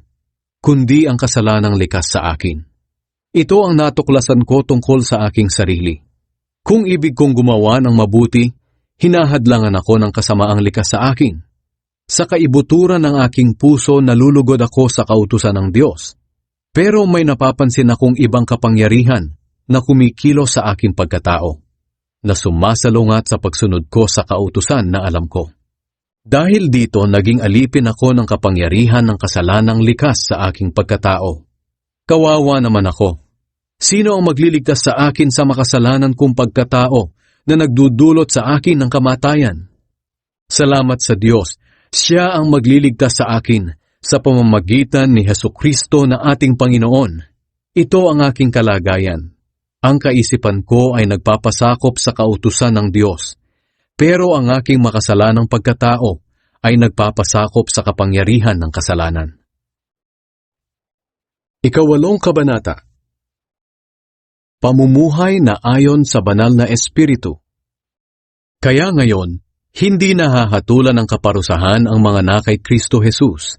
kundi ang kasalanang likas sa akin. Ito ang natuklasan ko tungkol sa aking sarili. Kung ibig kong gumawa ng mabuti, hinahadlangan ako ng kasamaang likas sa akin. Sa kaibuturan ng aking puso nalulugod ako sa kautusan ng Diyos. Pero may napapansin akong ibang kapangyarihan na kumikilos sa aking pagkatao, na sumasalungat sa pagsunod ko sa kautusan na alam ko. Dahil dito naging alipin ako ng kapangyarihan ng kasalanang likas sa aking pagkatao. Kawawa naman ako. Sino ang magliligtas sa akin sa makasalanan kong pagkatao na nagdudulot sa akin ng kamatayan? Salamat sa Diyos. Siya ang magliligtas sa akin sa pamamagitan ni Hesukristo na ating Panginoon. Ito ang aking kalagayan. Ang kaisipan ko ay nagpapasakop sa kautusan ng Diyos, pero ang aking makasalanang pagkatao ay nagpapasakop sa kapangyarihan ng kasalanan. Ikawalong kabanata. Pamumuhay na ayon sa banal na espiritu. Kaya ngayon, hindi nahahatulan ng kaparusahan ang mga na kay Kristo Jesus,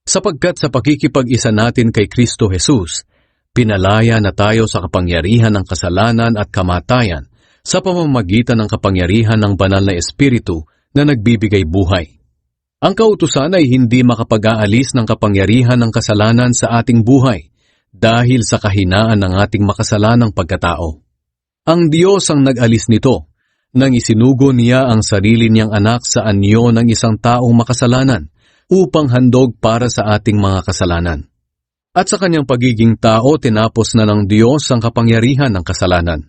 sapagkat sa pakikipag-isa natin kay Kristo Jesus, pinalaya na tayo sa kapangyarihan ng kasalanan at kamatayan sa pamamagitan ng kapangyarihan ng banal na espiritu na nagbibigay buhay. Ang kautusan ay hindi makapag-aalis ng kapangyarihan ng kasalanan sa ating buhay dahil sa kahinaan ng ating makasalanang pagkatao. Ang Diyos ang nag-alis nito nang isinugo niya ang sarili niyang anak sa anyo ng isang taong makasalanan upang handog para sa ating mga kasalanan. At sa kanyang pagiging tao, tinapos na ng Diyos ang kapangyarihan ng kasalanan.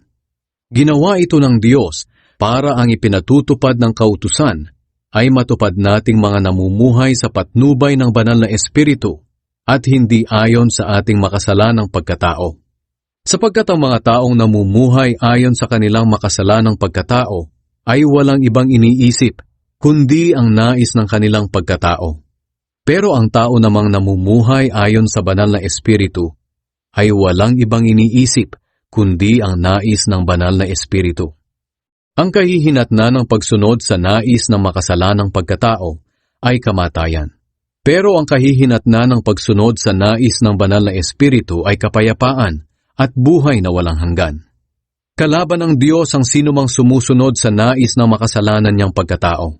Ginawa ito ng Diyos para ang ipinatutupad ng kautusan ay matupad nating mga namumuhay sa patnubay ng banal na espiritu at hindi ayon sa ating makasalanang pagkatao. Sapagkat ang mga taong namumuhay ayon sa kanilang makasalanang pagkatao ay walang ibang iniisip, kundi ang nais ng kanilang pagkatao. Pero ang tao namang namumuhay ayon sa banal na espiritu ay walang ibang iniisip, kundi ang nais ng banal na espiritu. Ang kahihinatnan ng pagsunod sa nais ng makasalanang pagkatao ay kamatayan. Pero ang kahihinatnan ng pagsunod sa nais ng banal na espiritu ay kapayapaan at buhay na walang hanggan. Kalaban ng Diyos ang sinumang sumusunod sa nais ng makasalanan niyang pagkatao.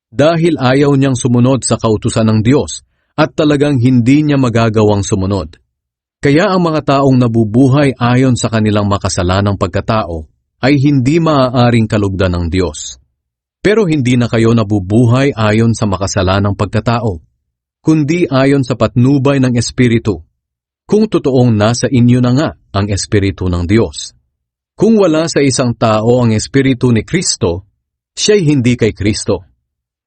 Dahil ayaw niyang sumunod sa kautusan ng Diyos at talagang hindi niya magagawang sumunod. Kaya ang mga taong nabubuhay ayon sa kanilang makasalanang pagkatao ay hindi maaaring kalugdan ng Diyos. Pero hindi na kayo nabubuhay ayon sa makasalanang pagkatao, kundi ayon sa patnubay ng Espiritu. Kung totoong nasa inyo na nga ang Espiritu ng Diyos. Kung wala sa isang tao ang Espiritu ni Kristo, siya'y hindi kay Kristo.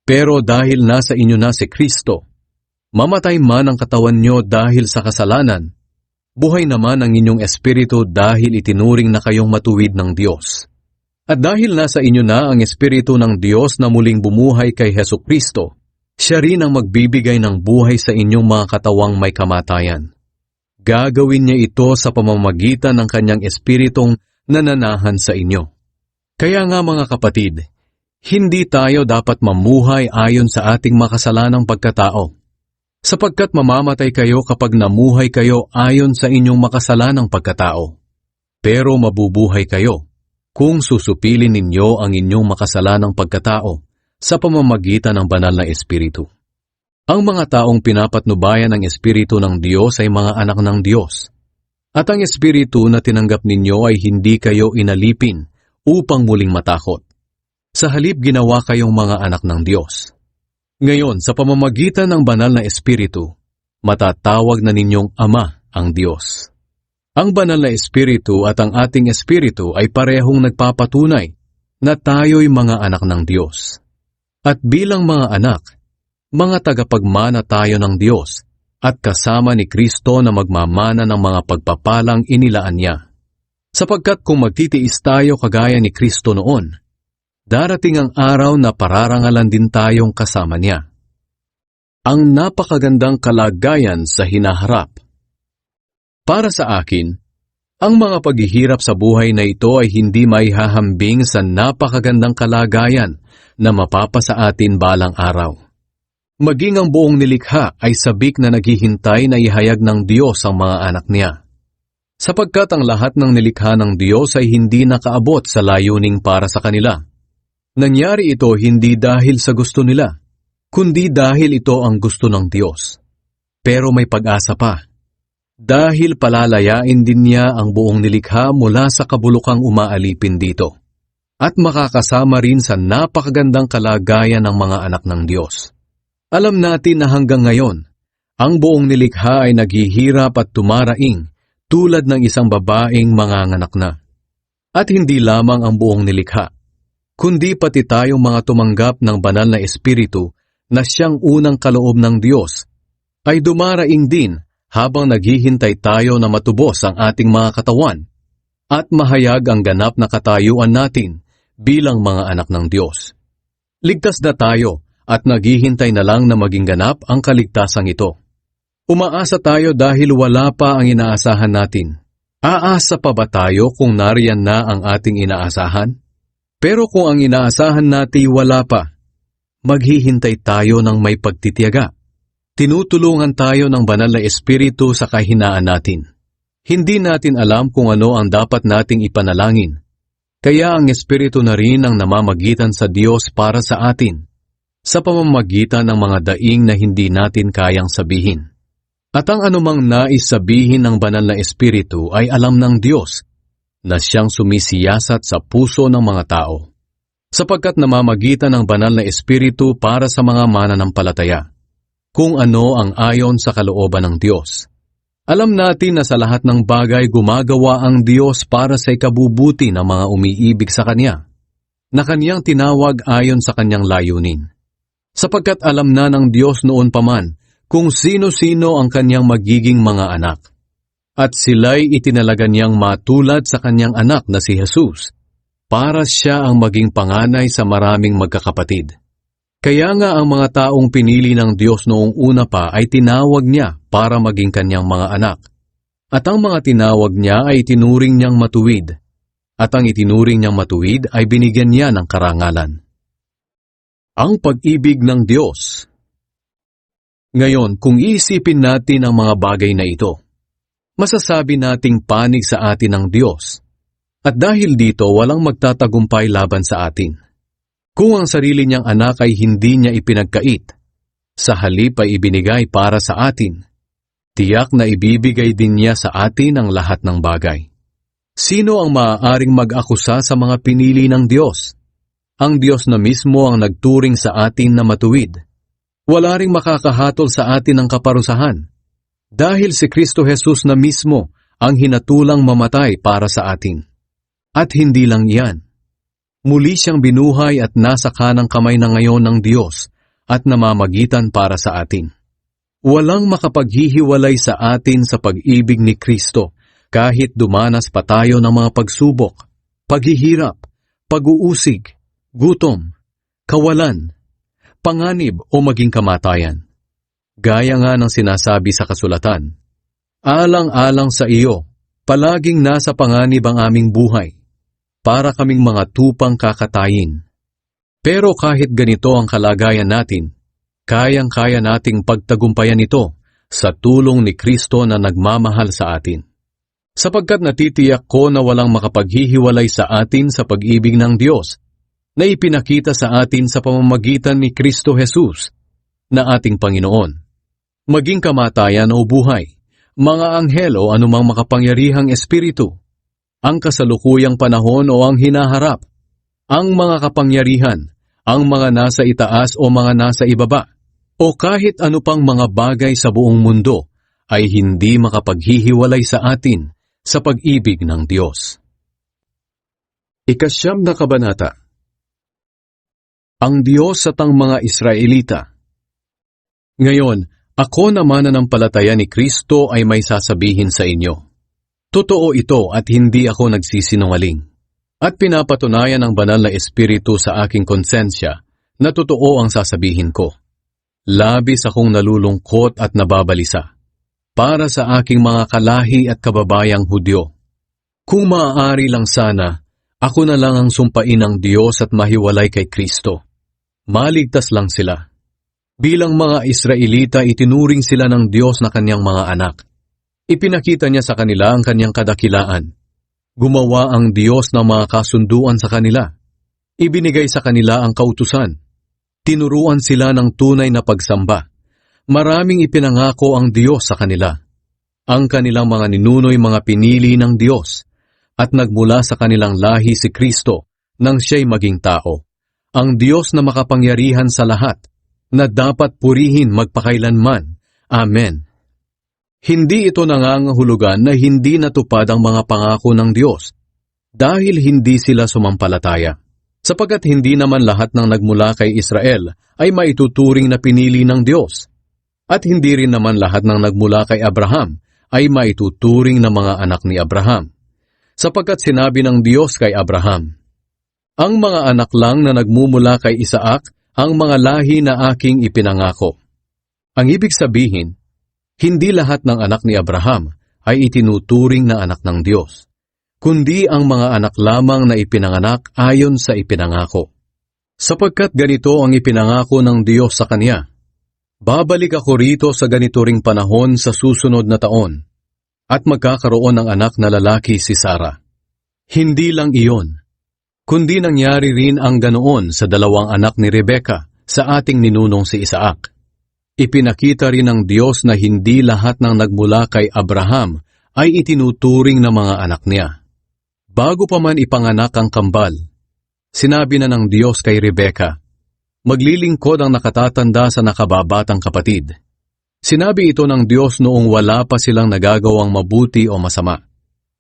Pero dahil nasa inyo na si Kristo, mamatay man ang katawan nyo dahil sa kasalanan, buhay naman ang inyong Espiritu dahil itinuring na kayong matuwid ng Diyos. At dahil nasa inyo na ang Espiritu ng Diyos na muling bumuhay kay Hesukristo, siya rin ang magbibigay ng buhay sa inyong mga katawang may kamatayan. Gagawin niya ito sa pamamagitan ng kanyang espiritong nananahan sa inyo. Kaya nga mga kapatid, hindi tayo dapat mamuhay ayon sa ating makasalanang pagkatao, sapagkat mamamatay kayo kapag namuhay kayo ayon sa inyong makasalanang pagkatao. Pero mabubuhay kayo kung susupilin ninyo ang inyong makasalanang pagkatao sa pamamagitan ng banal na espiritu. Ang mga taong pinapatnubayan ng Espiritu ng Diyos ay mga anak ng Diyos. At ang Espiritu na tinanggap ninyo ay hindi kayo inalipin upang muling matakot. Sa halip ginawa kayong mga anak ng Diyos. Ngayon, sa pamamagitan ng banal na Espiritu, matatawag na ninyong Ama ang Diyos. Ang banal na Espiritu at ang ating Espiritu ay parehong nagpapatunay na tayo'y mga anak ng Diyos. At bilang mga anak, mga tagapagmana tayo ng Diyos at kasama ni Kristo na magmamana ng mga pagpapalang inilaan niya. Sapagkat kung magtitiis tayo kagaya ni Kristo noon, darating ang araw na pararangalan din tayong kasama niya. Ang napakagandang kalagayan sa hinaharap. Para sa akin, ang mga paghihirap sa buhay na ito ay hindi maihahambing sa napakagandang kalagayan na mapapasa atin balang araw. Maging ang buong nilikha ay sabik na naghihintay na ihayag ng Diyos ang mga anak niya. Sapagkat ang lahat ng nilikha ng Diyos ay hindi nakaabot sa layuning para sa kanila. Nangyari ito hindi dahil sa gusto nila, kundi dahil ito ang gusto ng Diyos. Pero may pag-asa pa. Dahil palalayain din niya ang buong nilikha mula sa kabulukang umaalipin dito. At makakasama rin sa napakagandang kalagayan ng mga anak ng Diyos. Alam natin na hanggang ngayon, ang buong nilikha ay naghihirap at tumaraing tulad ng isang babaeng manganganak na. At hindi lamang ang buong nilikha, kundi pati tayong mga tumanggap ng banal na Espiritu na siyang unang kaloob ng Diyos, ay dumaraing din habang naghihintay tayo na matubos ang ating mga katawan at mahayag ang ganap na katayuan natin bilang mga anak ng Diyos. Ligtas na tayo at naghihintay na lang na maging ganap ang kaligtasang ito. Umaasa tayo dahil wala pa ang inaasahan natin. Aasa pa ba tayo kung nariyan na ang ating inaasahan? Pero kung ang inaasahan natin wala pa, maghihintay tayo ng may pagtitiyaga. Tinutulungan tayo ng banal na Espiritu sa kahinaan natin. Hindi natin alam kung ano ang dapat nating ipanalangin. Kaya ang Espiritu na rin ang namamagitan sa Diyos para sa atin, sa pamamagitan ng mga daing na hindi natin kayang sabihin. At ang anumang nais sabihin ng banal na Espiritu ay alam ng Diyos na siyang sumisiyasat sa puso ng mga tao, sapagkat namamagitan ng banal na Espiritu para sa mga mananampalataya, kung ano ang ayon sa kalooban ng Diyos. Alam natin na sa lahat ng bagay gumagawa ang Diyos para sa ikabubuti ng mga umiibig sa Kanya, na Kanyang tinawag ayon sa Kanyang layunin. Sapagkat alam na ng Diyos noon pa man kung sino-sino ang Kanyang magiging mga anak. At sila'y itinalaga niyang matulad sa Kanyang anak na si Jesus, para siya ang maging panganay sa maraming magkakapatid. Kaya nga ang mga taong pinili ng Diyos noong una pa ay tinawag niya para maging Kanyang mga anak. At ang mga tinawag niya ay itinuring niyang matuwid. At ang itinuring niyang matuwid ay binigyan niya ng karangalan. Ang pag-ibig ng Diyos. Ngayon, kung iisipin natin ang mga bagay na ito, masasabi nating panig sa atin ng Diyos. At dahil dito, walang magtatagumpay laban sa atin. Kung ang sarili niyang anak ay hindi niya ipinagkait, sa halip ay ibinigay para sa atin, tiyak na ibibigay din niya sa atin ang lahat ng bagay. Sino ang maaaring mag-akusa sa mga pinili ng Diyos? Ang Diyos na mismo ang nagturing sa atin na matuwid. Wala ring makakahatol sa atin ng kaparusahan, dahil si Kristo Jesus na mismo ang hinatulang mamatay para sa atin. At hindi lang iyan. Muli siyang binuhay at nasa kanang kamay na ngayon ng Diyos at namamagitan para sa atin. Walang makapaghihiwalay sa atin sa pag-ibig ni Kristo kahit dumanas pa tayo ng mga pagsubok, paghihirap, pag-uusig, gutom, kawalan, panganib o maging kamatayan. Gaya nga ng sinasabi sa kasulatan, alang-alang sa iyo, palaging nasa panganib ang aming buhay, para kaming mga tupang kakatayin. Pero kahit ganito ang kalagayan natin, kayang-kaya nating pagtagumpayan ito sa tulong ni Kristo na nagmamahal sa atin. Sapagkat natitiyak ko na walang makapaghihiwalay sa atin sa pag-ibig ng Diyos, na ipinakita sa atin sa pamamagitan ni Kristo Jesus, na ating Panginoon. Maging kamatayan o buhay, mga anghel o anumang makapangyarihang espiritu, ang kasalukuyang panahon o ang hinaharap, ang mga kapangyarihan, ang mga nasa itaas o mga nasa ibaba, o kahit ano pang mga bagay sa buong mundo ay hindi makapaghihiwalay sa atin sa pag-ibig ng Diyos. Ikasyam na kabanata. Ang Diyos at ang mga Israelita. Ngayon, ako na mananampalataya ni Kristo ay may sasabihin sa inyo. Totoo ito at hindi ako nagsisinungaling. At pinapatunayan ng banal na Espiritu sa aking konsensya na totoo ang sasabihin ko. Labis akong nalulungkot at nababalisa para sa aking mga kalahi at kababayang Hudyo. Kung maaari lang sana, ako na lang ang sumpain ng Diyos at mahiwalay kay Kristo. Maligtas lang sila. Bilang mga Israelita, itinuring sila ng Diyos na kanyang mga anak. Ipinakita niya sa kanila ang kanyang kadakilaan. Gumawa ang Diyos ng mga kasunduan sa kanila. Ibinigay sa kanila ang kautusan. Tinuruan sila ng tunay na pagsamba. Maraming ipinangako ang Diyos sa kanila. Ang kanilang mga ninuno'y mga pinili ng Diyos, at nagmula sa kanilang lahi si Kristo nang siya'y maging tao. Ang Diyos na makapangyarihan sa lahat, na dapat purihin magpakailanman. Amen. Hindi ito nangangahulugan na hindi natupad ang mga pangako ng Diyos dahil hindi sila sumampalataya. Sapagkat hindi naman lahat ng nagmula kay Israel ay maituturing na pinili ng Diyos. At hindi rin naman lahat ng nagmula kay Abraham ay maituturing na mga anak ni Abraham. Sapagkat sinabi ng Diyos kay Abraham, ang mga anak lang na nagmumula kay Isaac ang mga lahi na aking ipinangako. Ang ibig sabihin, hindi lahat ng anak ni Abraham ay itinuturing na anak ng Diyos, kundi ang mga anak lamang na ipinanganak ayon sa ipinangako. Sapagkat ganito ang ipinangako ng Diyos sa kanya, babalik ako rito sa ganito ring panahon sa susunod na taon, at magkakaroon ng anak na lalaki si Sarah. Hindi lang iyon, kundi nangyari rin ang ganoon sa dalawang anak ni Rebecca sa ating ninunong si Isaac. Ipinakita rin ng Diyos na hindi lahat ng nagmula kay Abraham ay itinuturing na mga anak niya. Bago pa man ipanganak ang kambal, sinabi na ng Diyos kay Rebecca, maglilingkod ang nakatatanda sa nakababatang kapatid. Sinabi ito ng Diyos noong wala pa silang nagagawang mabuti o masama,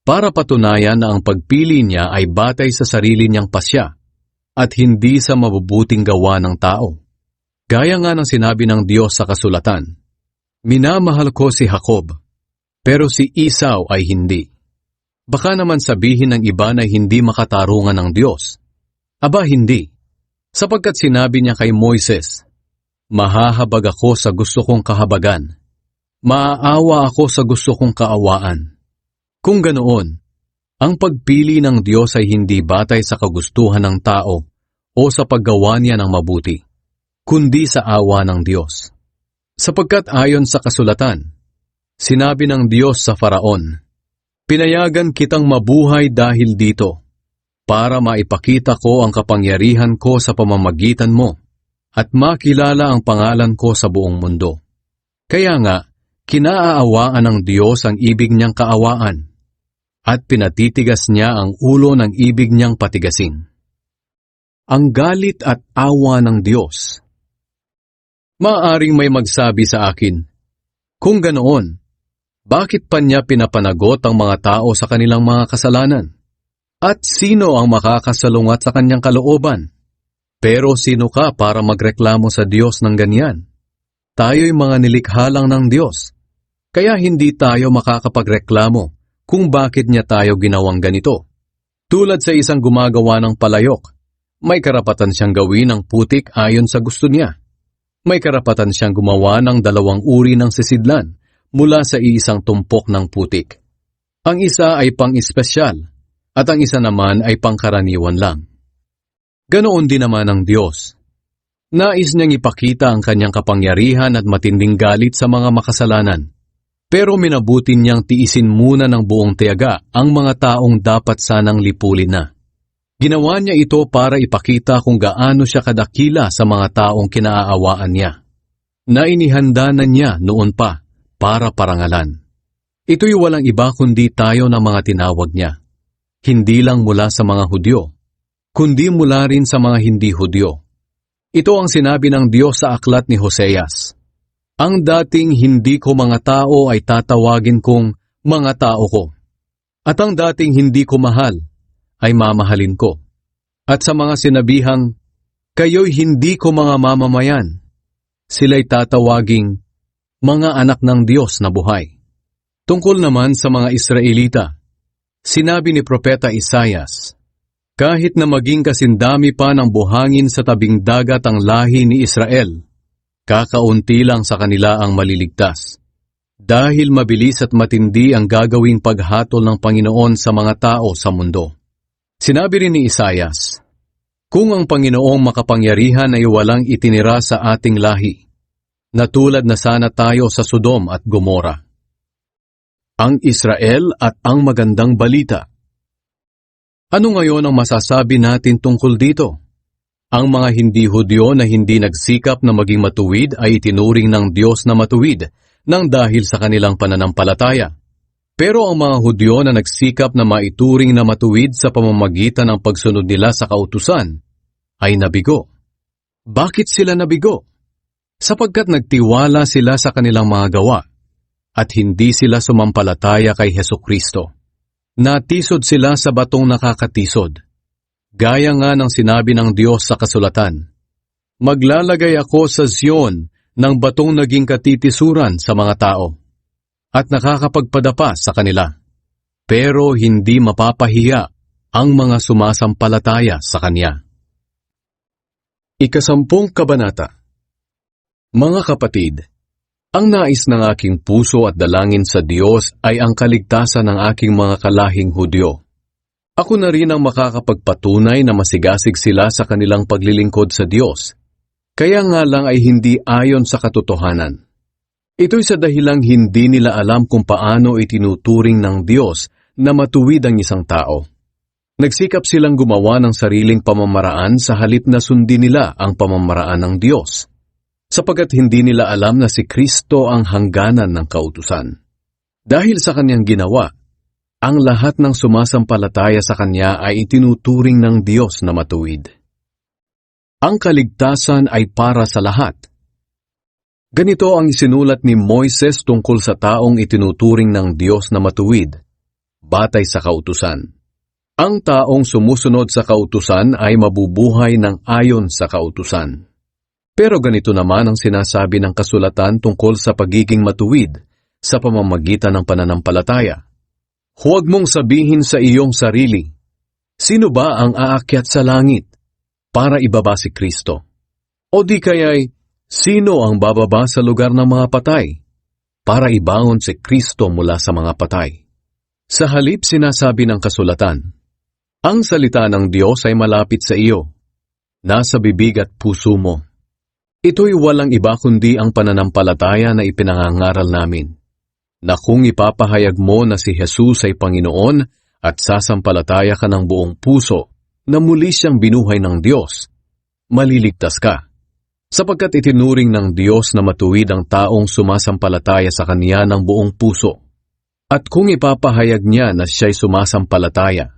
para patunayan na ang pagpili niya ay batay sa sarili niyang pasya at hindi sa mabubuting gawa ng tao. Gaya nga ng sinabi ng Diyos sa kasulatan, minamahal ko si Jacob, pero si Esau ay hindi. Baka naman sabihin ng iba na hindi makatarungan ng Diyos. Aba hindi, sapagkat sinabi niya kay Moises, mahahabag ako sa gusto kong kahabagan, maaawa ako sa gusto kong kaawaan. Kung ganoon, ang pagpili ng Diyos ay hindi batay sa kagustuhan ng tao o sa paggawa niya ng mabuti, kundi sa awa ng Diyos. Sapagkat ayon sa kasulatan, sinabi ng Diyos sa Faraon, pinayagan kitang mabuhay dahil dito, para maipakita ko ang kapangyarihan ko sa pamamagitan mo, at makilala ang pangalan ko sa buong mundo. Kaya nga, kinaaawaan ng Diyos ang ibig niyang kaawaan, at pinatitigas niya ang ulo ng ibig niyang patigasin. Ang galit at awa ng Diyos. Maaring may magsabi sa akin, kung ganoon, bakit pa niya pinapanagot ang mga tao sa kanilang mga kasalanan? At sino ang makakasalungat sa kanyang kalooban? Pero sino ka para magreklamo sa Diyos ng ganyan? Tayo'y mga nilikha lang ng Diyos, kaya hindi tayo makakapagreklamo kung bakit niya tayo ginawang ganito. Tulad sa isang gumagawa ng palayok, may karapatan siyang gawin ang putik ayon sa gusto niya. May karapatan siyang gumawa ng dalawang uri ng sisidlan mula sa iisang tumpok ng putik. Ang isa ay pang-espesyal at ang isa naman ay pangkaraniwan lang. Ganoon din naman ang Diyos. Nais niyang ipakita ang kanyang kapangyarihan at matinding galit sa mga makasalanan. Pero minabuti niyang tiisin muna ng buong tiyaga ang mga taong dapat sanang lipulin na. Ginawa niya ito para ipakita kung gaano siya kadakila sa mga taong kinaaawaan niya. na inihanda na niya noon pa para parangalan. Ito'y walang iba kundi tayo ng mga tinawag niya. Hindi lang mula sa mga Hudyo, kundi mula rin sa mga hindi Hudyo. Ito ang sinabi ng Diyos sa aklat ni Hoseas. Ang dating hindi ko mga tao ay tatawagin kong mga tao ko. At ang dating hindi ko mahal ay mamahalin ko. At sa mga sinabihang, kayo'y hindi ko mga mamamayan, sila'y tatawaging mga anak ng Diyos na buhay. Tungkol naman sa mga Israelita, sinabi ni Propeta Isaias, kahit na maging kasindami pa ng buhangin sa tabing dagat ang lahi ni Israel, kakaunti lang sa kanila ang maliligtas. Dahil mabilis at matindi ang gagawing paghatol ng Panginoon sa mga tao sa mundo. Sinabi rin ni Isaias, kung ang Panginoong makapangyarihan ay walang itinira sa ating lahi, na tulad na sana tayo sa Sodom at Gomora. Ang Israel at ang magandang balita. Ano ngayon ang masasabi natin tungkol dito? Ang mga hindi Hudyo na hindi nagsikap na maging matuwid ay itinuring ng Diyos na matuwid nang dahil sa kanilang pananampalataya. Pero ang mga Hudyo na nagsikap na maituring na matuwid sa pamamagitan ng pagsunod nila sa kautusan ay nabigo. Bakit sila nabigo? Sapagkat nagtiwala sila sa kanilang mga gawa at hindi sila sumampalataya kay Hesukristo. Natisod sila sa batong nakakatisod. Gaya nga ng sinabi ng Diyos sa kasulatan, maglalagay ako sa Zion ng batong naging katitisuran sa mga tao at nakakapagpadapa sa kanila. Pero hindi mapapahiya ang mga sumasampalataya sa Kanya. Ikasampung Kabanata. Mga kapatid, ang nais ng aking puso at dalangin sa Diyos ay ang kaligtasan ng aking mga kalahing Hudyo. Ako na rin ang makakapagpatunay na masigasig sila sa kanilang paglilingkod sa Diyos. Kaya nga lang ay hindi ayon sa katotohanan. Ito'y sa dahilang hindi nila alam kung paano itinuturing ng Diyos na matuwid ang isang tao. Nagsikap silang gumawa ng sariling pamamaraan sa halip na sundin nila ang pamamaraan ng Diyos, sapagkat hindi nila alam na si Kristo ang hangganan ng kautusan. Dahil sa kanyang ginawa, ang lahat ng sumasampalataya sa kanya ay itinuturing ng Diyos na matuwid. Ang kaligtasan ay para sa lahat. Ganito ang isinulat ni Moises tungkol sa taong itinuturing ng Diyos na matuwid, batay sa kautusan. Ang taong sumusunod sa kautusan ay mabubuhay ng ayon sa kautusan. Pero ganito naman ang sinasabi ng kasulatan tungkol sa pagiging matuwid sa pamamagitan ng pananampalataya. Huwag mong sabihin sa iyong sarili, sino ba ang aakyat sa langit para ibaba si Kristo? O di kaya'y, sino ang bababa sa lugar ng mga patay para ibangon si Kristo mula sa mga patay? Sa halip sinasabi ng kasulatan, ang salita ng Diyos ay malapit sa iyo, nasa bibig at puso mo. Ito'y walang iba kundi ang pananampalataya na ipinangangaral namin, na kung ipapahayag mo na si Jesus ay Panginoon at sasampalataya ka ng buong puso na muli siyang binuhay ng Diyos, maliligtas ka. Sapagkat itinuring ng Diyos na matuwid ang taong sumasampalataya sa Kanya ng buong puso. At kung ipapahayag niya na siya'y sumasampalataya,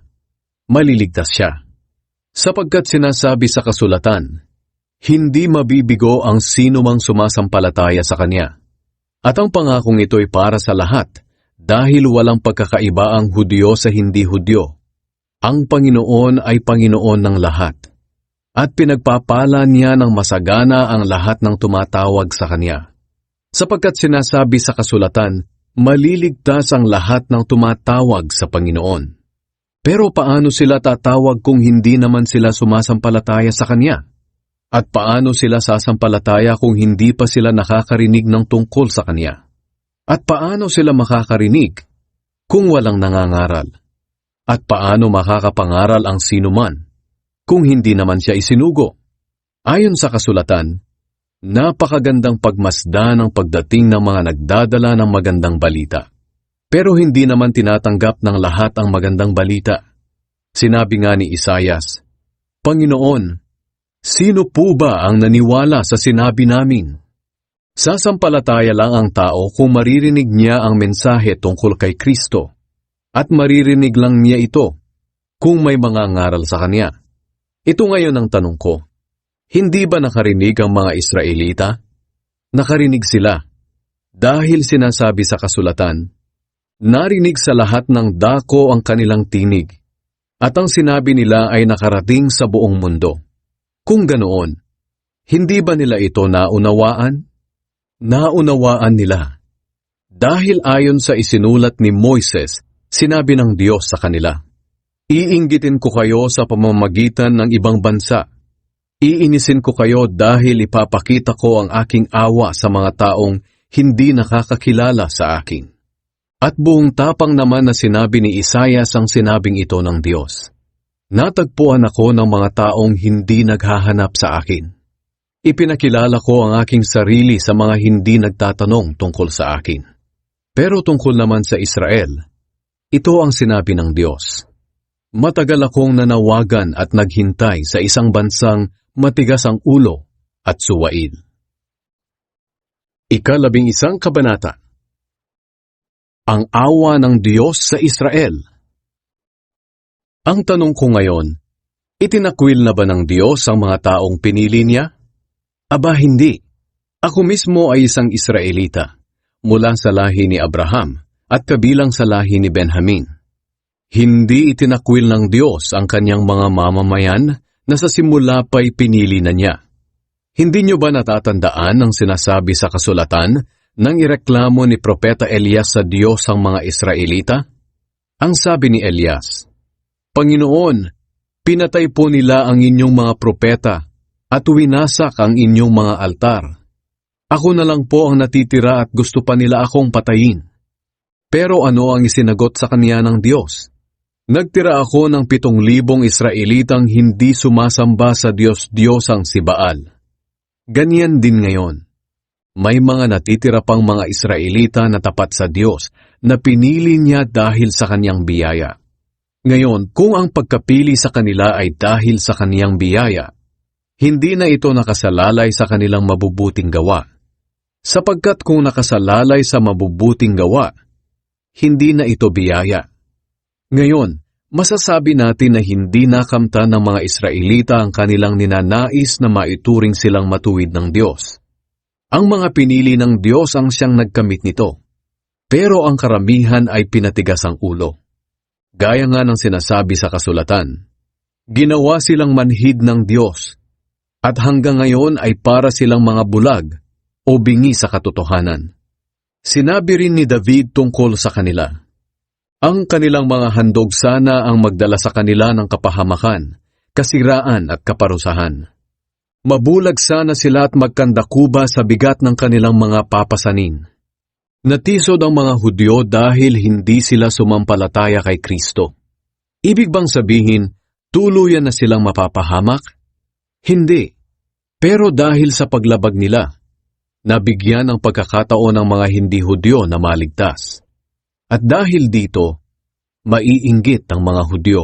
maliligtas siya. Sapagkat sinasabi sa kasulatan, hindi mabibigo ang sino mang sumasampalataya sa Kanya. At ang pangakong ito'y para sa lahat, dahil walang pagkakaiba ang Hudyo sa hindi Hudyo. Ang Panginoon ay Panginoon ng lahat, at pinagpapala niya ng masagana ang lahat ng tumatawag sa Kanya. Sapagkat sinasabi sa kasulatan, maliligtas ang lahat ng tumatawag sa Panginoon. Pero paano sila tatawag kung hindi naman sila sumasampalataya sa Kanya? At paano sila sasampalataya kung hindi pa sila nakakarinig ng tungkol sa Kanya? At paano sila makakarinig kung walang nangangaral? At paano makakapangaral ang sinuman kung hindi naman siya isinugo? Ayon sa kasulatan, napakagandang pagmasdan ang pagdating ng mga nagdadala ng magandang balita. Pero hindi naman tinatanggap ng lahat ang magandang balita. Sinabi nga ni Isaias, Panginoon, sino po ba ang naniwala sa sinabi namin? Sasampalataya lang ang tao kung maririnig niya ang mensahe tungkol kay Kristo, at maririnig lang niya ito kung may mga ngaral sa kanya. Ito ngayon ang tanong ko. Hindi ba nakarinig ang mga Israelita? Nakarinig sila. Dahil sinasabi sa kasulatan, narinig sa lahat ng dako ang kanilang tinig, at ang sinabi nila ay nakarating sa buong mundo. Kung ganoon, hindi ba nila ito naunawaan? Naunawaan nila. Dahil ayon sa isinulat ni Moises, sinabi ng Diyos sa kanila, iinggitin ko kayo sa pamamagitan ng ibang bansa. Iinisin ko kayo dahil ipapakita ko ang aking awa sa mga taong hindi nakakakilala sa akin. At buong tapang naman na sinabi ni Isaias ang sinabing ito ng Diyos. Natagpuan ako ng mga taong hindi naghahanap sa akin. Ipinakilala ko ang aking sarili sa mga hindi nagtatanong tungkol sa akin. Pero tungkol naman sa Israel, ito ang sinabi ng Diyos. Matagal akong nanawagan at naghintay sa isang bansang matigas ang ulo at suwail. Ika-11 kabanata. Ang awa ng Diyos sa Israel. Ang tanong ko ngayon, itinakwil na ba ng Diyos ang mga taong pinili niya? Aba hindi. Ako mismo ay isang Israelita, mula sa lahi ni Abraham at kabilang sa lahi ni Benjamin. Hindi itinakwil ng Diyos ang kanyang mga mamamayan na sa simula pa'y pinili na niya. Hindi niyo ba natatandaan ang sinasabi sa kasulatan nang ireklamo ni Propeta Elias sa Diyos ang mga Israelita? Ang sabi ni Elias, Panginoon, pinatay po nila ang inyong mga propeta at winasak ang inyong mga altar. Ako na lang po ang natitira at gusto pa nila akong patayin. Pero ano ang isinagot sa kanya ng Diyos? Nagtira ako ng 7,000 Israelitang hindi sumasamba sa Diyos-Diyosang si Baal. Ganyan din ngayon. May mga natitira pang mga Israelita na tapat sa Diyos na pinili niya dahil sa kanyang biyaya. Ngayon, kung ang pagkapili sa kanila ay dahil sa kaniyang biyaya, hindi na ito nakasalalay sa kanilang mabubuting gawa. Sapagkat kung nakasalalay sa mabubuting gawa, hindi na ito biyaya. Ngayon, masasabi natin na hindi nakamtan ng mga Israelita ang kanilang ninanais na maituring silang matuwid ng Diyos. Ang mga pinili ng Diyos ang siyang nagkamit nito, pero ang karamihan ay pinatigas ang ulo. Gaya nga ng sinasabi sa kasulatan, ginawa silang manhid ng Diyos, at hanggang ngayon ay para silang mga bulag o bingi sa katotohanan. Sinabi rin ni David tungkol sa kanila, ang kanilang mga handog sana ang magdala sa kanila ng kapahamakan, kasiraan at kaparusahan. Mabulag sana sila at magkandakuba sa bigat ng kanilang mga papasanin. Natisod ang mga Hudyo dahil hindi sila sumampalataya kay Kristo. Ibig bang sabihin, tuluyan na silang mapapahamak? Hindi. Pero dahil sa paglabag nila, nabigyan ng pagkakataon ng mga hindi Hudyo na maligtas. At dahil dito, maiinggit ang mga Hudyo.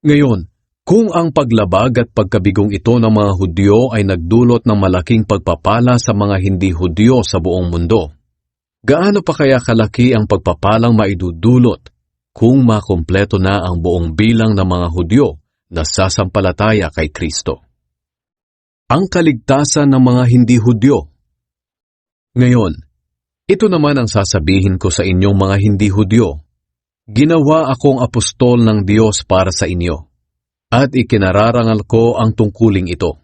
Ngayon, kung ang paglabag at pagkabigong ito ng mga Hudyo ay nagdulot ng malaking pagpapala sa mga hindi Hudyo sa buong mundo, gaano pa kaya kalaki ang pagpapalang maidudulot kung makumpleto na ang buong bilang ng mga Hudyo na sasampalataya kay Kristo? Ang kaligtasan ng mga hindi Hudyo. Ngayon, ito naman ang sasabihin ko sa inyong mga hindi Hudyo. Ginawa akong apostol ng Diyos para sa inyo, at ikinararangal ko ang tungkuling ito.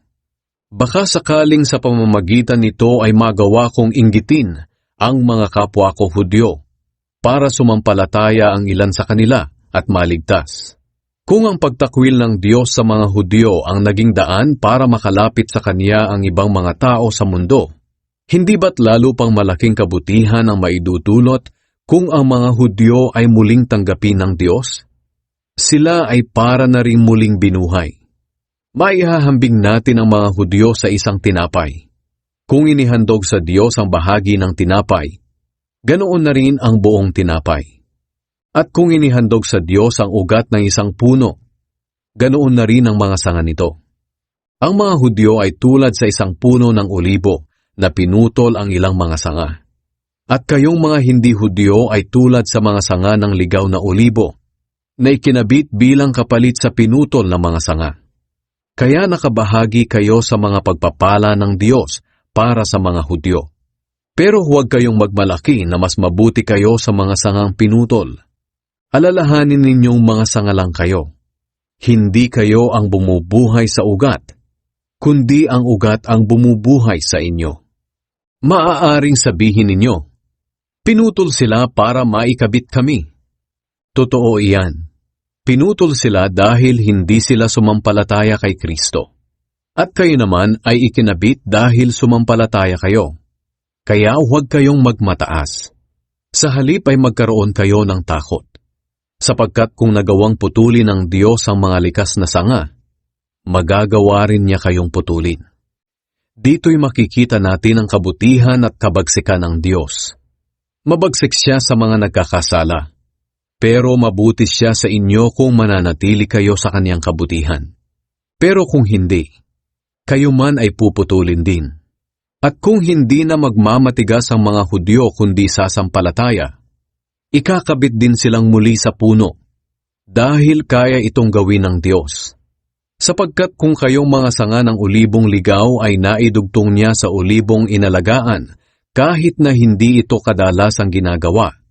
Baka sakaling sa pamamagitan nito ay magawa kong inggitin ang mga kapwa ko Hudyo para sumampalataya ang ilan sa kanila at maligtas. Kung ang pagtakwil ng Diyos sa mga Hudyo ang naging daan para makalapit sa Kanya ang ibang mga tao sa mundo, hindi ba't lalo pang malaking kabutihan ang maidudulot kung ang mga Hudyo ay muling tanggapin ng Diyos? Sila ay para na ring muling binuhay. Maihahambing natin ang mga Hudyo sa isang tinapay. Kung inihandog sa Diyos ang bahagi ng tinapay, ganoon na rin ang buong tinapay. At kung inihandog sa Diyos ang ugat ng isang puno, ganoon na rin ang mga sanga nito. Ang mga Hudyo ay tulad sa isang puno ng olibo na pinutol ang ilang mga sanga. At kayong mga hindi Hudyo ay tulad sa mga sanga ng ligaw na olibo, na ikinabit bilang kapalit sa pinutol na mga sanga. Kaya nakabahagi kayo sa mga pagpapala ng Diyos para sa mga Hudyo. Pero huwag kayong magmalaki na mas mabuti kayo sa mga sangang pinutol. Alalahanin ninyong mga sanga lang kayo. Hindi kayo ang bumubuhay sa ugat, kundi ang ugat ang bumubuhay sa inyo. Maaaring sabihin ninyo, pinutol sila para maikabit kami. Totoo iyan. Pinutol sila dahil hindi sila sumampalataya kay Kristo. At kayo naman ay ikinabit dahil sumampalataya kayo. Kaya huwag kayong magmataas. Sa halip ay magkaroon kayo ng takot. Sapagkat kung nagawang putulin ng Diyos ang mga likas na sanga, magagawa rin niya kayong putulin. Dito'y makikita natin ang kabutihan at kabagsikan ng Diyos. Mabagsik siya sa mga nagkakasala, pero mabuti siya sa inyo kung mananatili kayo sa kanyang kabutihan. Pero kung hindi, kayo man ay puputulin din. At kung hindi na magmamatigas ang mga Hudyo kundi sasampalataya, ikakabit din silang muli sa puno, dahil kaya itong gawin ng Diyos. Sapagkat kung kayong mga sanga ng olibong ligaw ay naidugtong niya sa olibong inalagaan, kahit na hindi ito kadalas ang ginagawa,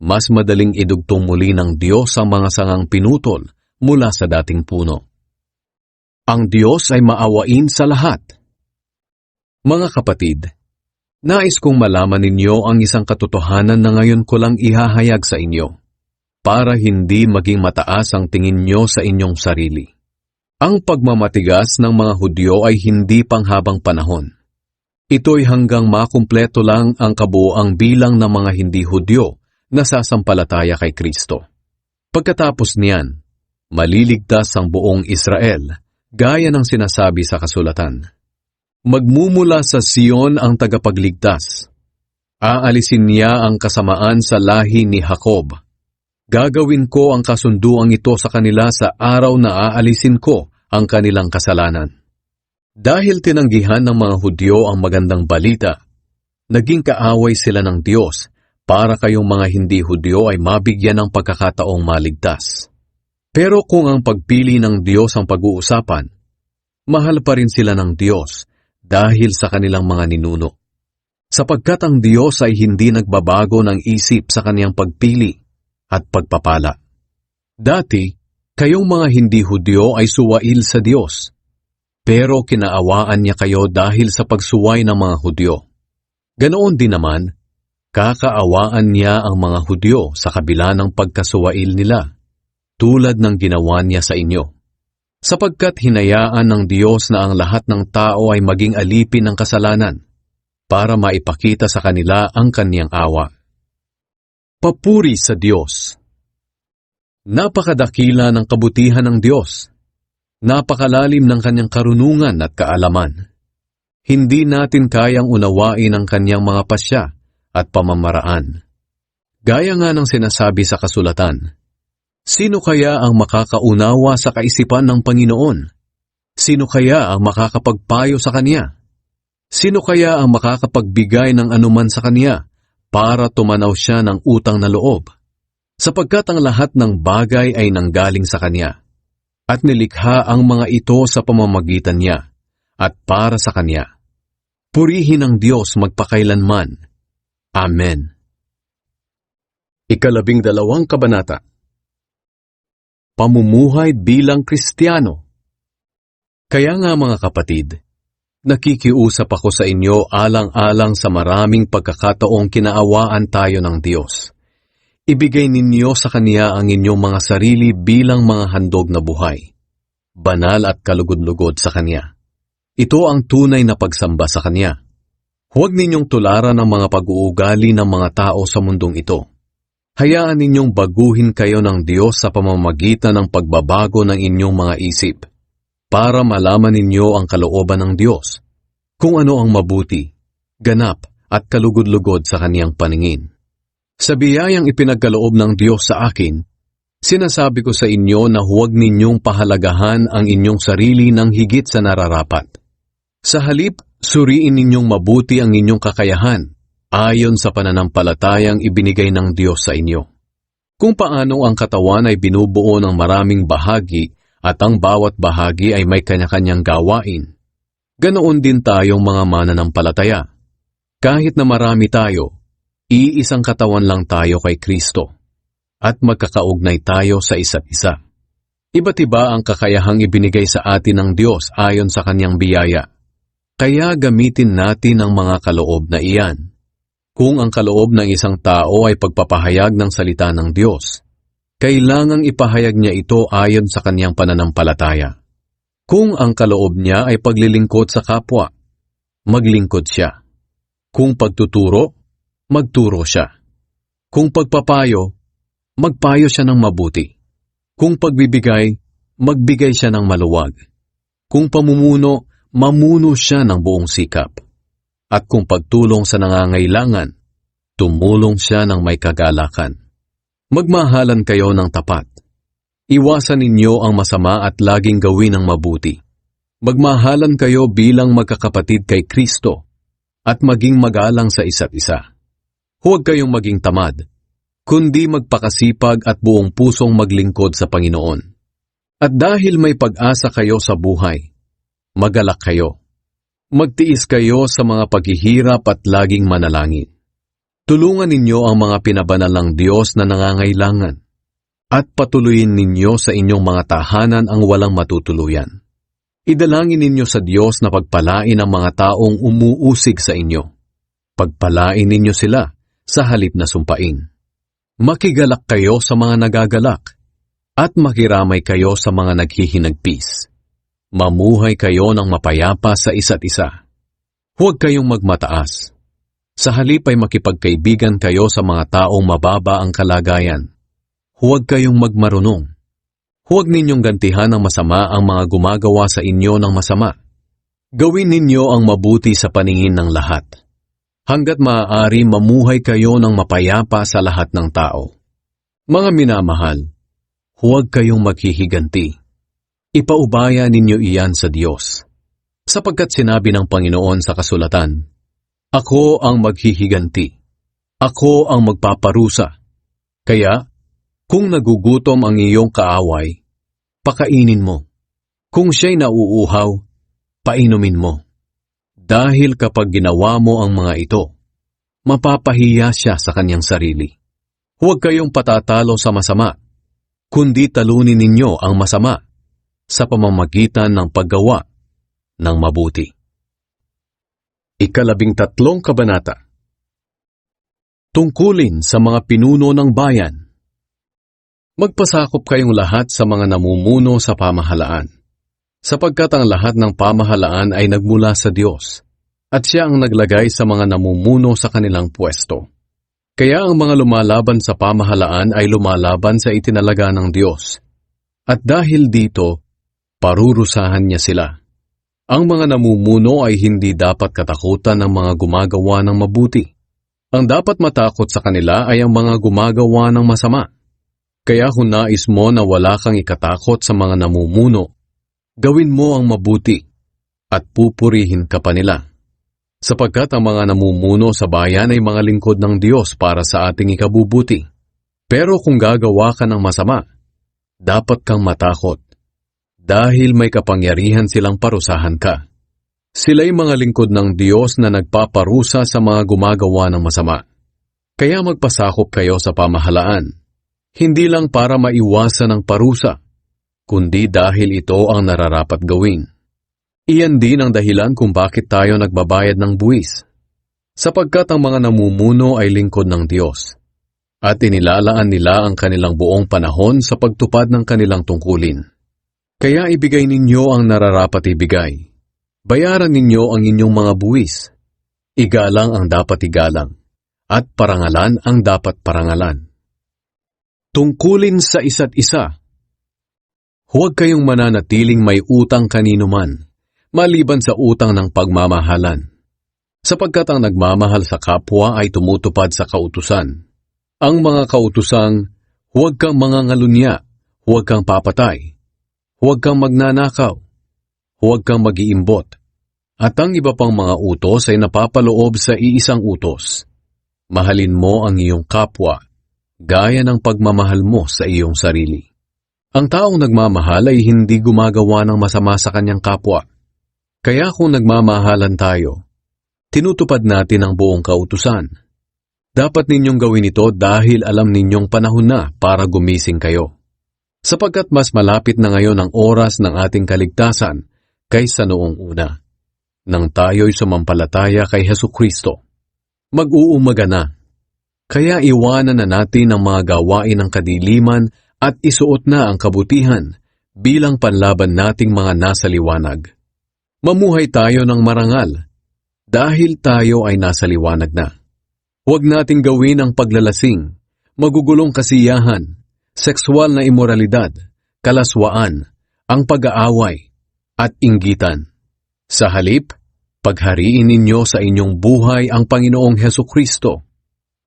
mas madaling idugtong muli ng Diyos ang mga sangang pinutol mula sa dating puno. Ang Diyos ay maawain sa lahat. Mga kapatid, nais kong malaman ninyo ang isang katotohanan na ngayon ko lang ihahayag sa inyo, para hindi maging mataas ang tingin nyo sa inyong sarili. Ang pagmamatigas ng mga Hudyo ay hindi panghabang panahon. Ito'y hanggang makumpleto lang ang kabuoang bilang ng mga hindi Hudyo na sasampalataya kay Kristo. Pagkatapos niyan, maliligtas ang buong Israel, gaya ng sinasabi sa kasulatan. Magmumula sa Sion ang tagapagligtas. Aalisin niya ang kasamaan sa lahi ni Jacob. Gagawin ko ang kasunduang ito sa kanila sa araw na aalisin ko ang kanilang kasalanan. Dahil tinanggihan ng mga Hudyo ang magandang balita, naging kaaway sila ng Diyos para kayong mga hindi Hudyo ay mabigyan ng pagkakataong maligtas. Pero kung ang pagpili ng Diyos ang pag-uusapan, mahal pa rin sila ng Diyos dahil sa kanilang mga ninuno. Sapagkat ang Diyos ay hindi nagbabago ng isip sa kaniyang pagpili at pagpapala. Dati, kayong mga hindi Hudyo ay suwail sa Diyos, pero kinaawaan niya kayo dahil sa pagsuway ng mga Hudyo. Ganoon din naman, kakaawaan niya ang mga Hudyo sa kabila ng pagkasuwail nila, tulad ng ginawa niya sa inyo. Sapagkat hinayaan ng Diyos na ang lahat ng tao ay maging alipin ng kasalanan, para maipakita sa kanila ang kaniyang awa. Papuri sa Diyos. Napakadakila ng kabutihan ng Diyos. Napakalalim ng kanyang karunungan at kaalaman. Hindi natin kayang unawain ang kanyang mga pasya at pamamaraan. Gaya nga ng sinasabi sa kasulatan, sino kaya ang makakaunawa sa kaisipan ng Panginoon? Sino kaya ang makakapagpayo sa Kanya? Sino kaya ang makakapagbigay ng anuman sa Kanya para tumanaw siya ng utang na loob? Sapagkat ang lahat ng bagay ay nanggaling sa Kanya, at nilikha ang mga ito sa pamamagitan niya, at para sa Kanya. Purihin ang Diyos magpakailanman. Amen. 12 kabanata. Pamumuhay bilang Kristiyano. Kaya nga mga kapatid, nakikiusap ako sa inyo alang-alang sa maraming pagkakataong kinaawaan tayo ng Diyos. Ibigay ninyo sa Kanya ang inyong mga sarili bilang mga handog na buhay, banal at kalugod-lugod sa Kanya. Ito ang tunay na pagsamba sa Kanya. Huwag ninyong tularan ang mga pag-uugali ng mga tao sa mundong ito. Hayaan ninyong baguhin kayo ng Diyos sa pamamagitan ng pagbabago ng inyong mga isip, para malaman ninyo ang kalooban ng Diyos, kung ano ang mabuti, ganap at kalugod-lugod sa Kaniyang paningin. Sa biyayang ipinagkaloob ng Diyos sa akin, sinasabi ko sa inyo na huwag ninyong pahalagahan ang inyong sarili ng higit sa nararapat. Sa halip, Suriin ninyong mabuti ang inyong kakayahan ayon sa pananampalatayang ibinigay ng Diyos sa inyo. Kung paano ang katawan ay binubuo ng maraming bahagi at ang bawat bahagi ay may kanya-kanyang gawain, ganoon din tayong mga mananampalataya. Kahit na marami tayo, iisang katawan lang tayo kay Kristo at magkakaugnay tayo sa isa't isa. Iba't iba ang kakayahang ibinigay sa atin ng Diyos ayon sa kanyang biyaya. Kaya gamitin natin ang mga kaloob na iyan. Kung ang kaloob ng isang tao ay pagpapahayag ng salita ng Diyos, kailangang ipahayag niya ito ayon sa kanyang pananampalataya. Kung ang kaloob niya ay paglilingkod sa kapwa, maglingkod siya. Kung pagtuturo, magturo siya. Kung pagpapayo, magpayo siya ng mabuti. Kung pagbibigay, magbigay siya ng maluwag. Kung pamumuno, mamuno siya ng buong sikap. At kung pagtulong sa nangangailangan, tumulong siya ng may kagalakan. Magmahalan kayo ng tapat. Iwasan ninyo ang masama at laging gawin ang mabuti. Magmahalan kayo bilang magkakapatid kay Kristo at maging magalang sa isa't isa. Huwag kayong maging tamad, kundi magpakasipag at buong pusong maglingkod sa Panginoon. At dahil may pag-asa kayo sa buhay, magalak kayo. Magtiis kayo sa mga paghihirap at laging manalangin. Tulungan ninyo ang mga pinabanal ng Diyos na nangangailangan at patuloyin ninyo sa inyong mga tahanan ang walang matutuluyan. Idalangin ninyo sa Diyos na pagpalain ang mga taong umuusig sa inyo. Pagpalain ninyo sila sa halip na sumpain. Makigalak kayo sa mga nagagalak at makiramay kayo sa mga naghihinagpis. Mamuhay kayo ng mapayapa sa isa't isa. Huwag kayong magmataas. Sa halip ay makipagkaibigan kayo sa mga taong mababa ang kalagayan. Huwag kayong magmarunong. Huwag ninyong gantihan ng masama ang mga gumagawa sa inyo ng masama. Gawin ninyo ang mabuti sa paningin ng lahat. Hanggat maaari mamuhay kayo ng mapayapa sa lahat ng tao. Mga minamahal, huwag kayong maghihiganti. Ipaubaya ninyo iyan sa Diyos. Sapagkat sinabi ng Panginoon sa kasulatan, Ako ang maghihiganti. Ako ang magpaparusa. Kaya, kung nagugutom ang iyong kaaway, pakainin mo. Kung siya'y nauuhaw, painumin mo. Dahil kapag ginawa mo ang mga ito, mapapahiya siya sa kanyang sarili. Huwag kayong patatalo sa masama, kundi talunin ninyo ang masama sa pamamagitan ng paggawa ng mabuti. 13 Kabanata. Tungkulin sa mga pinuno ng bayan. Magpasakop kayong lahat sa mga namumuno sa pamahalaan, sapagkat ang lahat ng pamahalaan ay nagmula sa Diyos, at siya ang naglagay sa mga namumuno sa kanilang pwesto. Kaya ang mga lumalaban sa pamahalaan ay lumalaban sa itinalaga ng Diyos, at dahil dito, parurusahan niya sila. Ang mga namumuno ay hindi dapat katakutan ng mga gumagawa ng mabuti. Ang dapat matakot sa kanila ay ang mga gumagawa ng masama. Kaya kung nais mo na wala kang ikatakot sa mga namumuno, gawin mo ang mabuti at pupurihin ka pa nila. Sapagkat ang mga namumuno sa bayan ay mga lingkod ng Diyos para sa ating ikabubuti. Pero kung gagawa ka ng masama, dapat kang matakot. Dahil may kapangyarihan silang parusahan ka. Sila'y mga lingkod ng Diyos na nagpaparusa sa mga gumagawa ng masama. Kaya magpasakop kayo sa pamahalaan, hindi lang para maiwasan ang parusa, kundi dahil ito ang nararapat gawin. Iyan din ang dahilan kung bakit tayo nagbabayad ng buwis, sapagkat ang mga namumuno ay lingkod ng Diyos, at inilalaan nila ang kanilang buong panahon sa pagtupad ng kanilang tungkulin. Kaya ibigay ninyo ang nararapat ibigay. Bayaran ninyo ang inyong mga buwis. Igalang ang dapat igalang, at parangalan ang dapat parangalan. Tungkulin sa isa't isa. Huwag kayong mananatiling may utang kanino man, maliban sa utang ng pagmamahalan. Sapagkat ang nagmamahal sa kapwa ay tumutupad sa kautusan. Ang mga kautusang, huwag kang mangangalunya, huwag kang papatay, huwag kang magnanakaw, huwag kang mag-iimbot, At ang iba pang mga utos ay napapaloob sa iisang utos. Mahalin mo ang iyong kapwa, gaya ng pagmamahal mo sa iyong sarili. Ang taong nagmamahal ay hindi gumagawa ng masama sa kanyang kapwa. Kaya kung nagmamahalan tayo, tinutupad natin ang buong kautusan. Dapat ninyong gawin ito dahil alam ninyong panahon na para gumising kayo. Sapagkat mas malapit na ngayon ang oras ng ating kaligtasan kaysa noong una, nang tayo'y sumampalataya kay Hesukristo. Mag-uumaga na. Kaya iwanan na natin ang mga gawain ng kadiliman at isuot na ang kabutihan bilang panlaban nating mga nasa liwanag. Mamuhay tayo ng marangal dahil tayo ay nasa liwanag na. Huwag nating gawin ang paglalasing, magugulong kasiyahan, sexual na imoralidad, kalaswaan, ang pag-aaway, at inggitan. Sa halip, paghariin ninyo sa inyong buhay ang Panginoong Hesukristo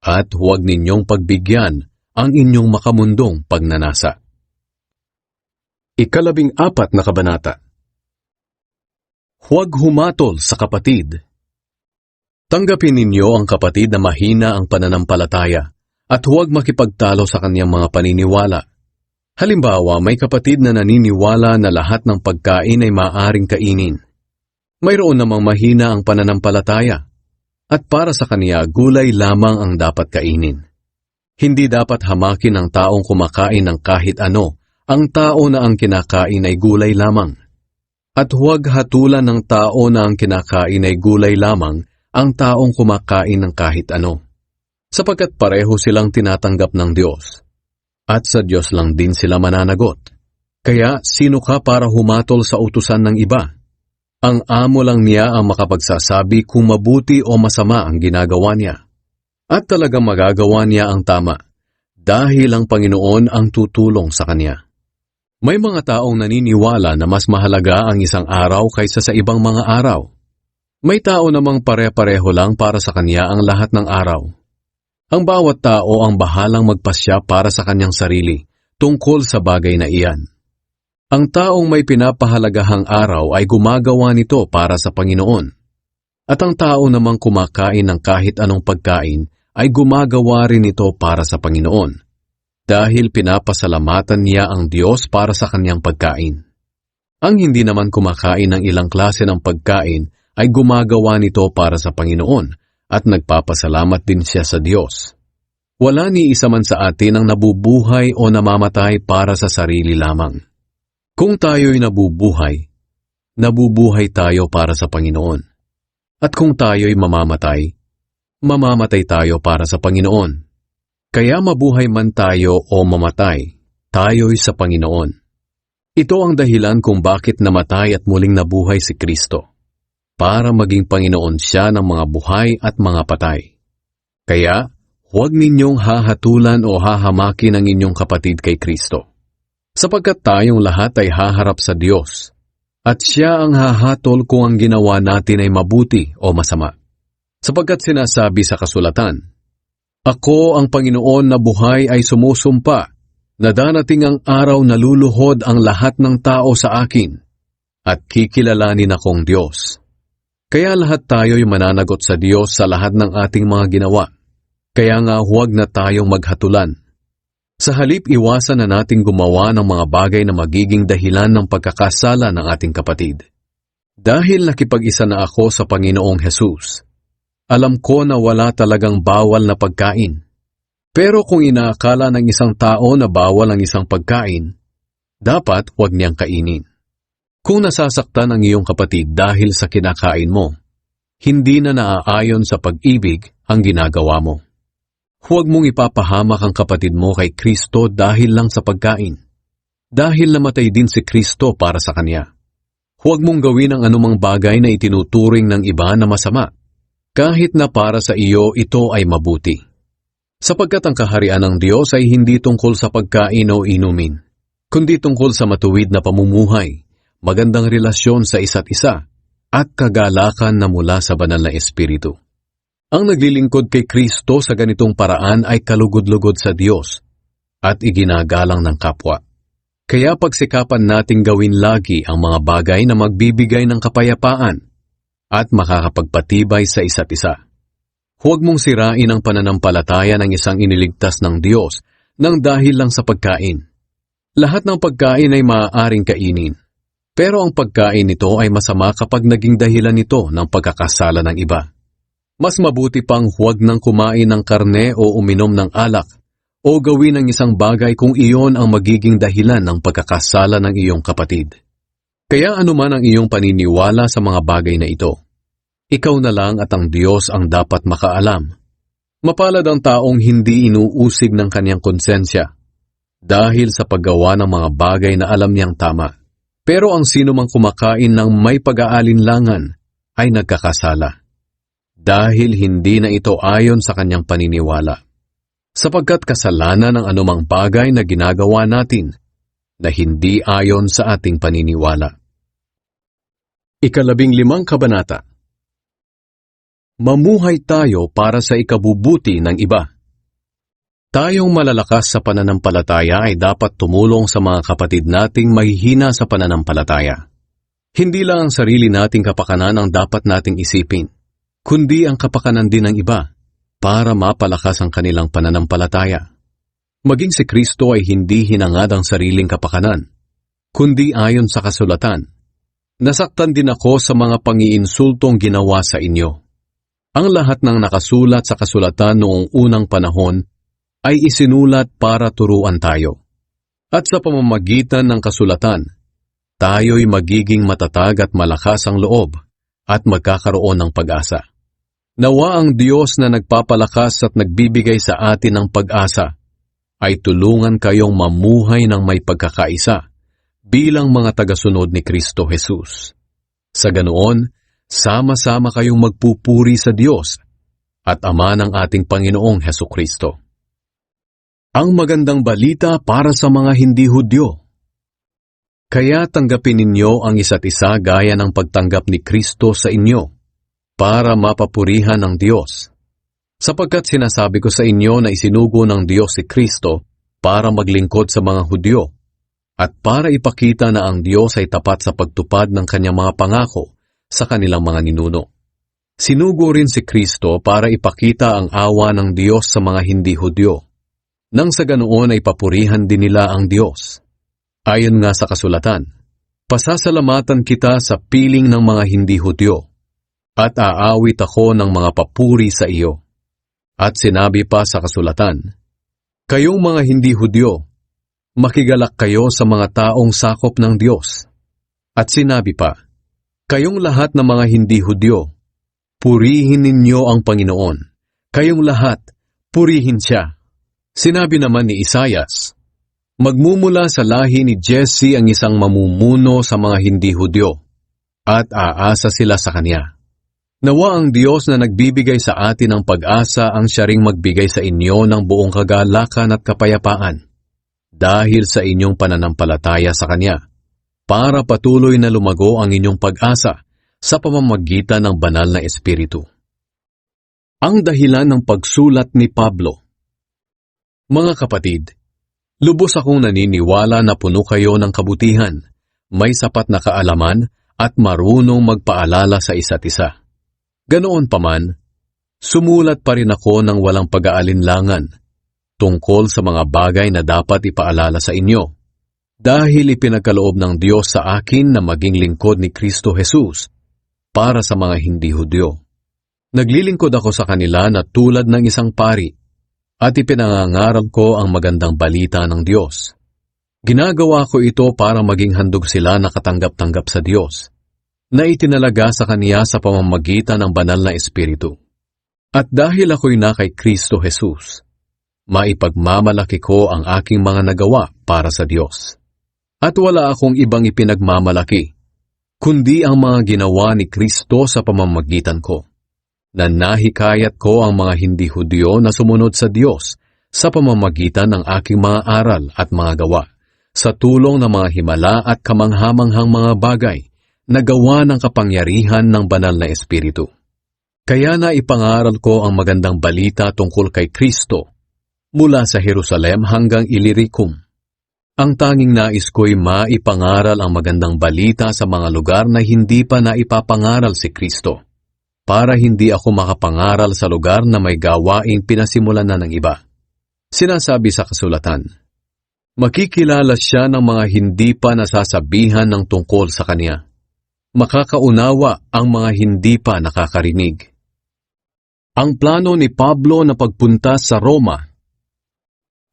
at huwag ninyong pagbigyan ang inyong makamundong pagnanasa. 14 na kabanata. Huwag humatol sa kapatid. Tanggapin ninyo ang kapatid na mahina ang pananampalataya at huwag makipagtalo sa kanyang mga paniniwala. Halimbawa, may kapatid na naniniwala na lahat ng pagkain ay maaaring kainin. Mayroon namang mahina ang pananampalataya at para sa kanya gulay lamang ang dapat kainin. Hindi dapat hamakin ng taong kumakain ng kahit ano ang tao na ang kinakain ay gulay lamang. At huwag hatulan ng tao na ang kinakain ay gulay lamang ang taong kumakain ng kahit ano. Sapagkat pareho silang tinatanggap ng Diyos. At sa Diyos lang din sila mananagot. Kaya sino ka para humatol sa utusan ng iba? Ang amo lang niya ang makapagsasabi kung mabuti o masama ang ginagawa niya. At talagang magagawa niya ang tama, dahil ang Panginoon ang tutulong sa kanya. May mga taong naniniwala na mas mahalaga ang isang araw kaysa sa ibang mga araw. May tao namang pare-pareho lang para sa kanya ang lahat ng araw. Ang bawat tao ang bahalang magpasya para sa kanyang sarili tungkol sa bagay na iyan. Ang taong may pinapahalagahang araw ay gumagawa nito para sa Panginoon. At ang tao namang kumakain ng kahit anong pagkain ay gumagawa rin ito para sa Panginoon, dahil pinapasalamatan niya ang Diyos para sa kanyang pagkain. Ang hindi naman kumakain ng ilang klase ng pagkain ay gumagawa nito para sa Panginoon at nagpapasalamat din siya sa Diyos. Wala ni isa man sa atin ang nabubuhay o namamatay para sa sarili lamang. Kung tayo'y nabubuhay tayo para sa Panginoon. At kung tayo'y mamamatay tayo para sa Panginoon. Kaya mabuhay man tayo o mamatay, tayo'y sa Panginoon. Ito ang dahilan kung bakit namatay at muling nabuhay si Kristo, para maging Panginoon siya ng mga buhay at mga patay. Kaya, huwag ninyong hahatulan o hahamakin ang inyong kapatid kay Kristo. Sapagkat tayong lahat ay haharap sa Diyos, at siya ang hahatol kung ang ginawa natin ay mabuti o masama. Sapagkat sinasabi sa kasulatan, Ako ang Panginoon na buhay ay sumusumpa, na darating ang araw na luluhod ang lahat ng tao sa akin, at kikilalanin akong Diyos. Kaya lahat tayo'y mananagot sa Diyos sa lahat ng ating mga ginawa. Kaya nga huwag na tayong maghatulan. Sa halip, iwasan na nating gumawa ng mga bagay na magiging dahilan ng pagkakasala ng ating kapatid. Dahil nakipag-isa na ako sa Panginoong Hesus, alam ko na wala talagang bawal na pagkain. Pero kung inaakala ng isang tao na bawal ang isang pagkain, dapat huwag niyang kainin. Kung nasasaktan ang iyong kapatid dahil sa kinakain mo, hindi na naaayon sa pag-ibig ang ginagawa mo. Huwag mong ipapahamak ang kapatid mo kay Kristo dahil lang sa pagkain. Dahil namatay din si Kristo para sa kanya. Huwag mong gawin ang anumang bagay na itinuturing ng iba na masama, kahit na para sa iyo ito ay mabuti. Sapagkat ang kaharian ng Diyos ay hindi tungkol sa pagkain o inumin, kundi tungkol sa matuwid na pamumuhay, magandang relasyon sa isa't isa, at kagalakan na mula sa banal na Espiritu. Ang naglilingkod kay Kristo sa ganitong paraan ay kalugod-lugod sa Diyos at iginagalang ng kapwa. Kaya pagsikapan nating gawin lagi ang mga bagay na magbibigay ng kapayapaan at makakapagpatibay sa isa't isa. Huwag mong sirain ang pananampalataya ng isang iniligtas ng Diyos nang dahil lang sa pagkain. Lahat ng pagkain ay maaaring kainin, pero ang pagkain nito ay masama kapag naging dahilan nito ng pagkakasala ng iba. Mas mabuti pang huwag nang kumain ng karne o uminom ng alak o gawin ang isang bagay kung iyon ang magiging dahilan ng pagkakasala ng iyong kapatid. Kaya anuman ang iyong paniniwala sa mga bagay na ito, ikaw na lang at ang Diyos ang dapat makaalam. Mapalad ang taong hindi inuusig ng kanyang konsensya dahil sa paggawa ng mga bagay na alam niyang tama. Pero ang sino mang kumakain ng may pag-aalinlangan ay nagkakasala dahil hindi na ito ayon sa kanyang paniniwala. Sapagkat kasalanan ng anumang bagay na ginagawa natin na hindi ayon sa ating paniniwala. 15 Kabanata. Mamuhay tayo para sa ikabubuti ng iba. Tayong malalakas sa pananampalataya ay dapat tumulong sa mga kapatid nating mahihina sa pananampalataya. Hindi lang ang sarili nating kapakanan ang dapat nating isipin, kundi ang kapakanan din ng iba para mapalakas ang kanilang pananampalataya. Maging si Kristo ay hindi hinangad ang sariling kapakanan, kundi ayon sa kasulatan. Nasaktan din ako sa mga pangiinsultong ginawa sa inyo. Ang lahat ng nakasulat sa kasulatan noong unang panahon ay isinulat para turuan tayo. At sa pamamagitan ng kasulatan, tayo'y magiging matatag at malakas ang loob at magkakaroon ng pag-asa. Nawa ang Diyos na nagpapalakas at nagbibigay sa atin ng pag-asa ay tulungan kayong mamuhay ng may pagkakaisa bilang mga tagasunod ni Kristo Jesus. Sa ganoon, sama-sama kayong magpupuri sa Diyos at Ama ng ating Panginoong Hesukristo. Ang magandang balita para sa mga hindi Hudyo. Kaya tanggapin ninyo ang isa't isa gaya ng pagtanggap ni Kristo sa inyo para mapapurihan ng Diyos. Sapagkat sinasabi ko sa inyo na isinugo ng Diyos si Kristo para maglingkod sa mga Hudyo at para ipakita na ang Diyos ay tapat sa pagtupad ng kanyang mga pangako sa kanilang mga ninuno. Sinugo rin si Kristo para ipakita ang awa ng Diyos sa mga hindi Hudyo, nang sa ganoon ay papurihan din nila ang Diyos. Ayon nga sa kasulatan, pasasalamatan kita sa piling ng mga hindi Hudyo, at aawit ako ng mga papuri sa iyo. At sinabi pa sa kasulatan, kayong mga hindi Hudyo, makigalak kayo sa mga taong sakop ng Diyos. At sinabi pa, kayong lahat ng mga hindi Hudyo, purihin ninyo ang Panginoon. Kayong lahat, purihin siya. Sinabi naman ni Isaias, magmumula sa lahi ni Jesse ang isang mamumuno sa mga hindi Hudyo, at aasa sila sa kanya. Nawa ang Diyos na nagbibigay sa atin ng pag-asa ang siya ring magbigay sa inyo ng buong kagalakan at kapayapaan, dahil sa inyong pananampalataya sa Kanya, para patuloy na lumago ang inyong pag-asa sa pamamagitan ng banal na Espiritu. Ang dahilan ng pagsulat ni Pablo. Mga kapatid, lubos akong naniniwala na puno kayo ng kabutihan, may sapat na kaalaman at marunong magpaalala sa isa't isa. Ganoon pa man, sumulat pa rin ako ng walang pag-aalinlangan tungkol sa mga bagay na dapat ipaalala sa inyo, dahil ipinagkaloob ng Diyos sa akin na maging lingkod ni Kristo Jesus para sa mga hindi Hudyo. Naglilingkod ako sa kanila na tulad ng isang pari at ipinangangaral ko ang magandang balita ng Diyos. Ginagawa ko ito para maging handog sila na katanggap-tanggap sa Diyos, na itinalaga sa Kaniya sa pamamagitan ng banal na Espiritu. At dahil ako'y na kay Kristo Jesus, maipagmamalaki ko ang aking mga nagawa para sa Diyos. At wala akong ibang ipinagmamalaki, kundi ang mga ginawa ni Kristo sa pamamagitan ko, na nahikayat ko ang mga hindi Hudyo na sumunod sa Diyos sa pamamagitan ng aking mga aral at mga gawa, sa tulong ng mga himala at kamanghamanghang mga bagay na gawa ng kapangyarihan ng banal na Espiritu. Kaya na ipangaral ko ang magandang balita tungkol kay Kristo mula sa Jerusalem hanggang Illyricum. Ang tanging nais ko'y maipangaral ang magandang balita sa mga lugar na hindi pa naipapangaral si Kristo, para hindi ako makapangaral sa lugar na may gawaing pinasimulan na ng iba. Sinasabi sa kasulatan, makikilala siya ng mga hindi pa nasasabihan ng tungkol sa kanya. Makakaunawa ang mga hindi pa nakakarinig. Ang plano ni Pablo na pagpunta sa Roma.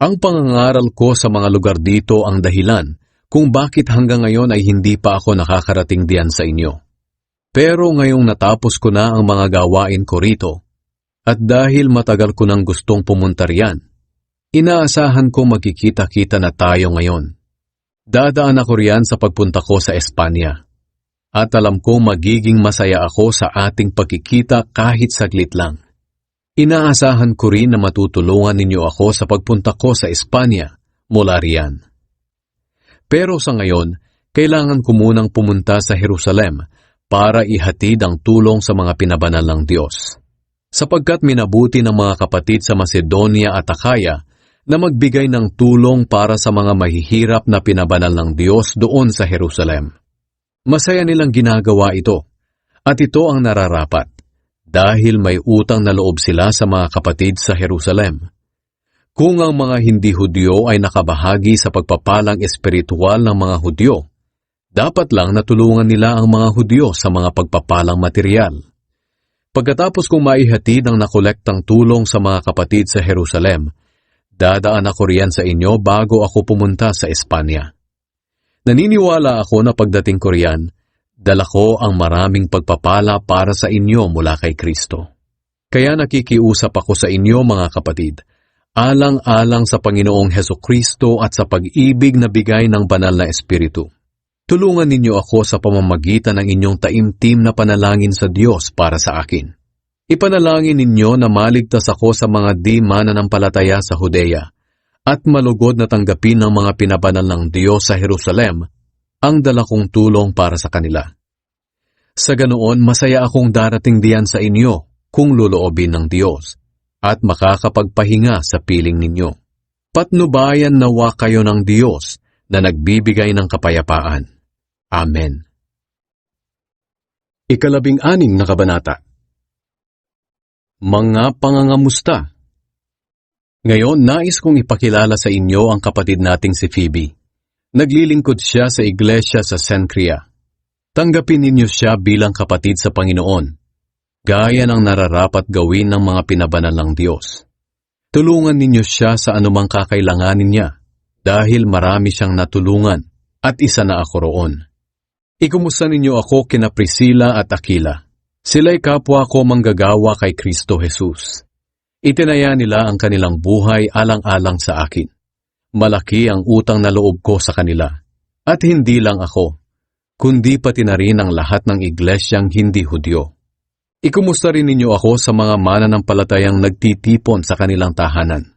Ang pangangaral ko sa mga lugar dito ang dahilan kung bakit hanggang ngayon ay hindi pa ako nakakarating diyan sa inyo. Pero ngayong natapos ko na ang mga gawain ko rito, at dahil matagal ko nang gustong pumunta riyan, inaasahan ko magkikita-kita na tayo ngayon. Dadaan ako riyan sa pagpunta ko sa Espanya. At alam kong magiging masaya ako sa ating pagkikita kahit saglit lang. Inaasahan ko rin na matutulungan ninyo ako sa pagpunta ko sa Espanya mula riyan. Pero sa ngayon, kailangan ko munang pumunta sa Jerusalem para ihatid ang tulong sa mga pinabanal ng Diyos. Sapagkat minabuti ng mga kapatid sa Macedonia at Akaya na magbigay ng tulong para sa mga mahihirap na pinabanal ng Diyos doon sa Jerusalem. Masaya nilang ginagawa ito, at ito ang nararapat, dahil may utang na loob sila sa mga kapatid sa Jerusalem. Kung ang mga hindi Hudyo ay nakabahagi sa pagpapalang espiritual ng mga Hudyo, dapat lang natulungan nila ang mga Hudyo sa mga pagpapalang material. Pagkatapos kong maihatid ang nakolektang tulong sa mga kapatid sa Jerusalem, dadaan ako riyan sa inyo bago ako pumunta sa Espanya. Naniniwala ako na pagdating ko riyan, dala ko ang maraming pagpapala para sa inyo mula kay Kristo. Kaya nakikiusap ako sa inyo mga kapatid, alang-alang sa Panginoong Hesukristo at sa pag-ibig na bigay ng banal na Espiritu. Tulungan ninyo ako sa pamamagitan ng inyong taimtim na panalangin sa Diyos para sa akin. Ipanalangin ninyo na maligtas ako sa mga di mananampalataya sa Judea at malugod na tanggapin ng mga pinabanal ng Diyos sa Jerusalem ang dala kong tulong para sa kanila. Sa ganoon, masaya akong darating diyan sa inyo kung loloobin ng Diyos at makakapagpahinga sa piling ninyo. Patnubayan nawa kayo ng Diyos na nagbibigay ng kapayapaan. Amen. 16 na kabanata. Mga pangangamusta. Ngayon, nais kong ipakilala sa inyo ang kapatid nating si Phoebe. Naglilingkod siya sa iglesia sa Cenchrea. Tanggapin ninyo siya bilang kapatid sa Panginoon, gaya ng nararapat gawin ng mga pinabanal ng Diyos. Tulungan ninyo siya sa anumang kakailanganin niya, dahil marami siyang natulungan at isa na ako roon. Ikumusta ninyo ako kina Priscilla at Aquila. Sila'y kapwa ko manggagawa kay Kristo Jesus. Itinaya nila ang kanilang buhay alang-alang sa akin. Malaki ang utang na loob ko sa kanila. At hindi lang ako, kundi pati na rin ang lahat ng iglesyang hindi Hudyo. Ikumusta rin ninyo ako sa mga mananampalatayang nagtitipon sa kanilang tahanan.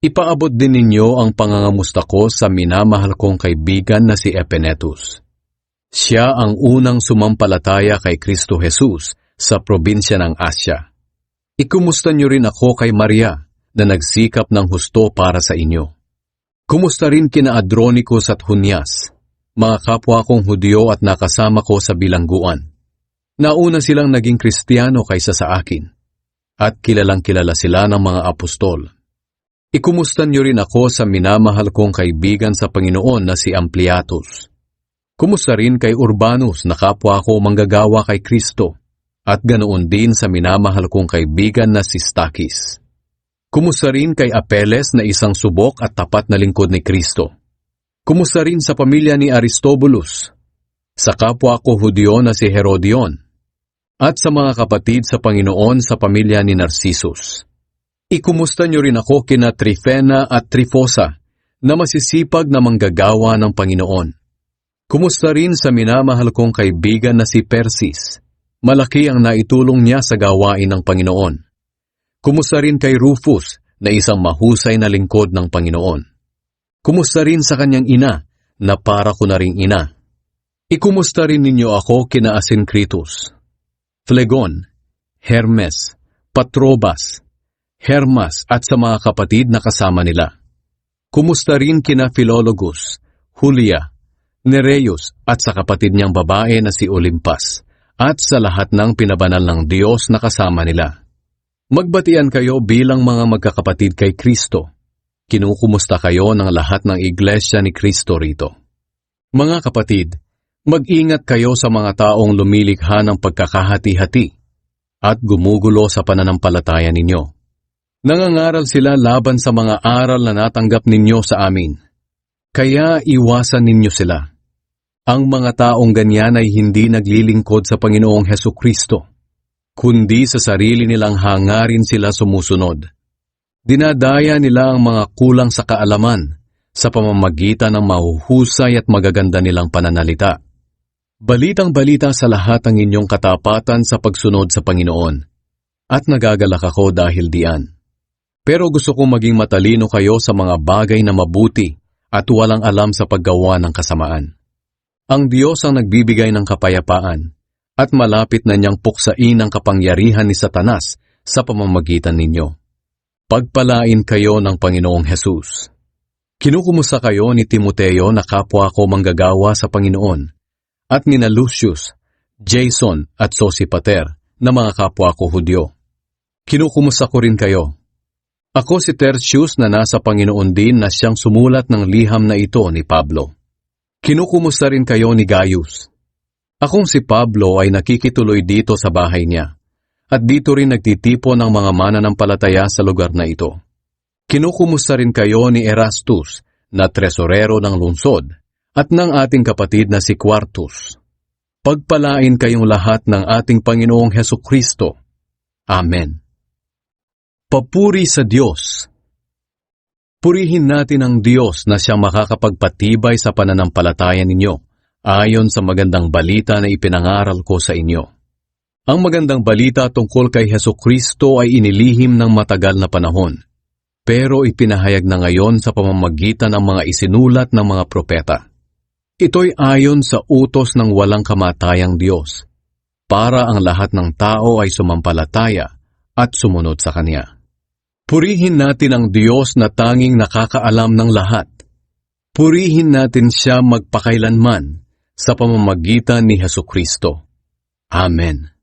Ipaabot din ninyo ang pangangamusta ko sa minamahal kong kaibigan na si Epenetus. Siya ang unang sumampalataya kay Kristo Jesus sa probinsya ng Asya. Ikumusta niyo rin ako kay Maria na nagsikap ng husto para sa inyo. Kumusta rin kina Adronicus at Junias, mga kapwa kong Hudyo at nakasama ko sa bilangguan. Nauna silang naging Kristiyano kaysa sa akin, at kilalang-kilala sila ng mga apostol. Ikumusta niyo rin ako sa minamahal kong kaibigan sa Panginoon na si Ampliatus. Kumusta rin kay Urbanus na kapwa ko manggagawa kay Kristo, at ganoon din sa minamahal kong kaibigan na si Stachys. Kumusta rin kay Apeles na isang subok at tapat na lingkod ni Kristo. Kumusta rin sa pamilya ni Aristobulus, sa kapwa ko Hudyo na si Herodion, at sa mga kapatid sa Panginoon sa pamilya ni Narcissus. Ikumusta niyo rin ako kina Trifena at Trifosa na masisipag na manggagawa ng Panginoon. Kumusta rin sa minamahal kong kaibigan na si Persis. Malaki ang naitulong niya sa gawain ng Panginoon. Kumusta rin kay Rufus na isang mahusay na lingkod ng Panginoon. Kumusta rin sa kanyang ina na para ko na ring ina. Ikumusta rin ninyo ako kina Asyncritus, Phlegon, Hermes, Patrobas, Hermas at sa mga kapatid na kasama nila. Kumusta rin kina Philologus, Julia, Nereus at sa kapatid niyang babae na si Olimpas, at sa lahat ng pinabanal ng Diyos na kasama nila. Magbatian kayo bilang mga magkakapatid kay Kristo. Kinukumusta kayo ng lahat ng iglesia ni Kristo rito. Mga kapatid, mag-ingat kayo sa mga taong lumilikha ng pagkakahati-hati at gumugulo sa pananampalataya ninyo. Nangangaral sila laban sa mga aral na natanggap ninyo sa amin. Kaya iwasan ninyo sila. Ang mga taong ganyan ay hindi naglilingkod sa Panginoong Hesukristo, kundi sa sarili nilang hangarin sila sumusunod. Dinadaya nila ang mga kulang sa kaalaman sa pamamagitan ng mahuhusay at magaganda nilang pananalita. Balitang-balita sa lahat ang inyong katapatan sa pagsunod sa Panginoon, at nagagalak ako dahil diyan. Pero gusto kong maging matalino kayo sa mga bagay na mabuti at walang alam sa paggawa ng kasamaan. Ang Diyos ang nagbibigay ng kapayapaan at malapit na niyang puksain ang kapangyarihan ni Satanas sa pamamagitan ninyo. Pagpalain kayo ng Panginoong Hesus. Kinukumusta kayo ni Timoteo na kapwa ko manggagawa sa Panginoon at ni Lucius, Jason at Sosipater na mga kapwa ko Hudyo. Kinukumusta ko rin kayo. Ako si Tertius na nasa Panginoon din na siyang sumulat ng liham na ito ni Pablo. Kinukumusta rin kayo ni Gaius. Akong si Pablo ay nakikituloy dito sa bahay niya, at dito rin nagtitipon ng mga mananampalataya sa lugar na ito. Kinukumusta rin kayo ni Erastus, na tresorero ng lungsod, at ng ating kapatid na si Quartus. Pagpalain kayong lahat ng ating Panginoong Hesukristo. Amen. Papuri sa Diyos. Purihin natin ang Diyos na siyang makakapagpatibay sa pananampalataya ninyo, ayon sa magandang balita na ipinangaral ko sa inyo. Ang magandang balita tungkol kay Hesukristo ay inilihim ng matagal na panahon, pero ipinahayag na ngayon sa pamamagitan ng mga isinulat ng mga propeta. Ito'y ayon sa utos ng walang kamatayang Diyos, para ang lahat ng tao ay sumampalataya at sumunod sa Kanya. Purihin natin ang Diyos na tanging nakakaalam ng lahat. Purihin natin Siya magpakailanman sa pamamagitan ni Hesukristo. Amen.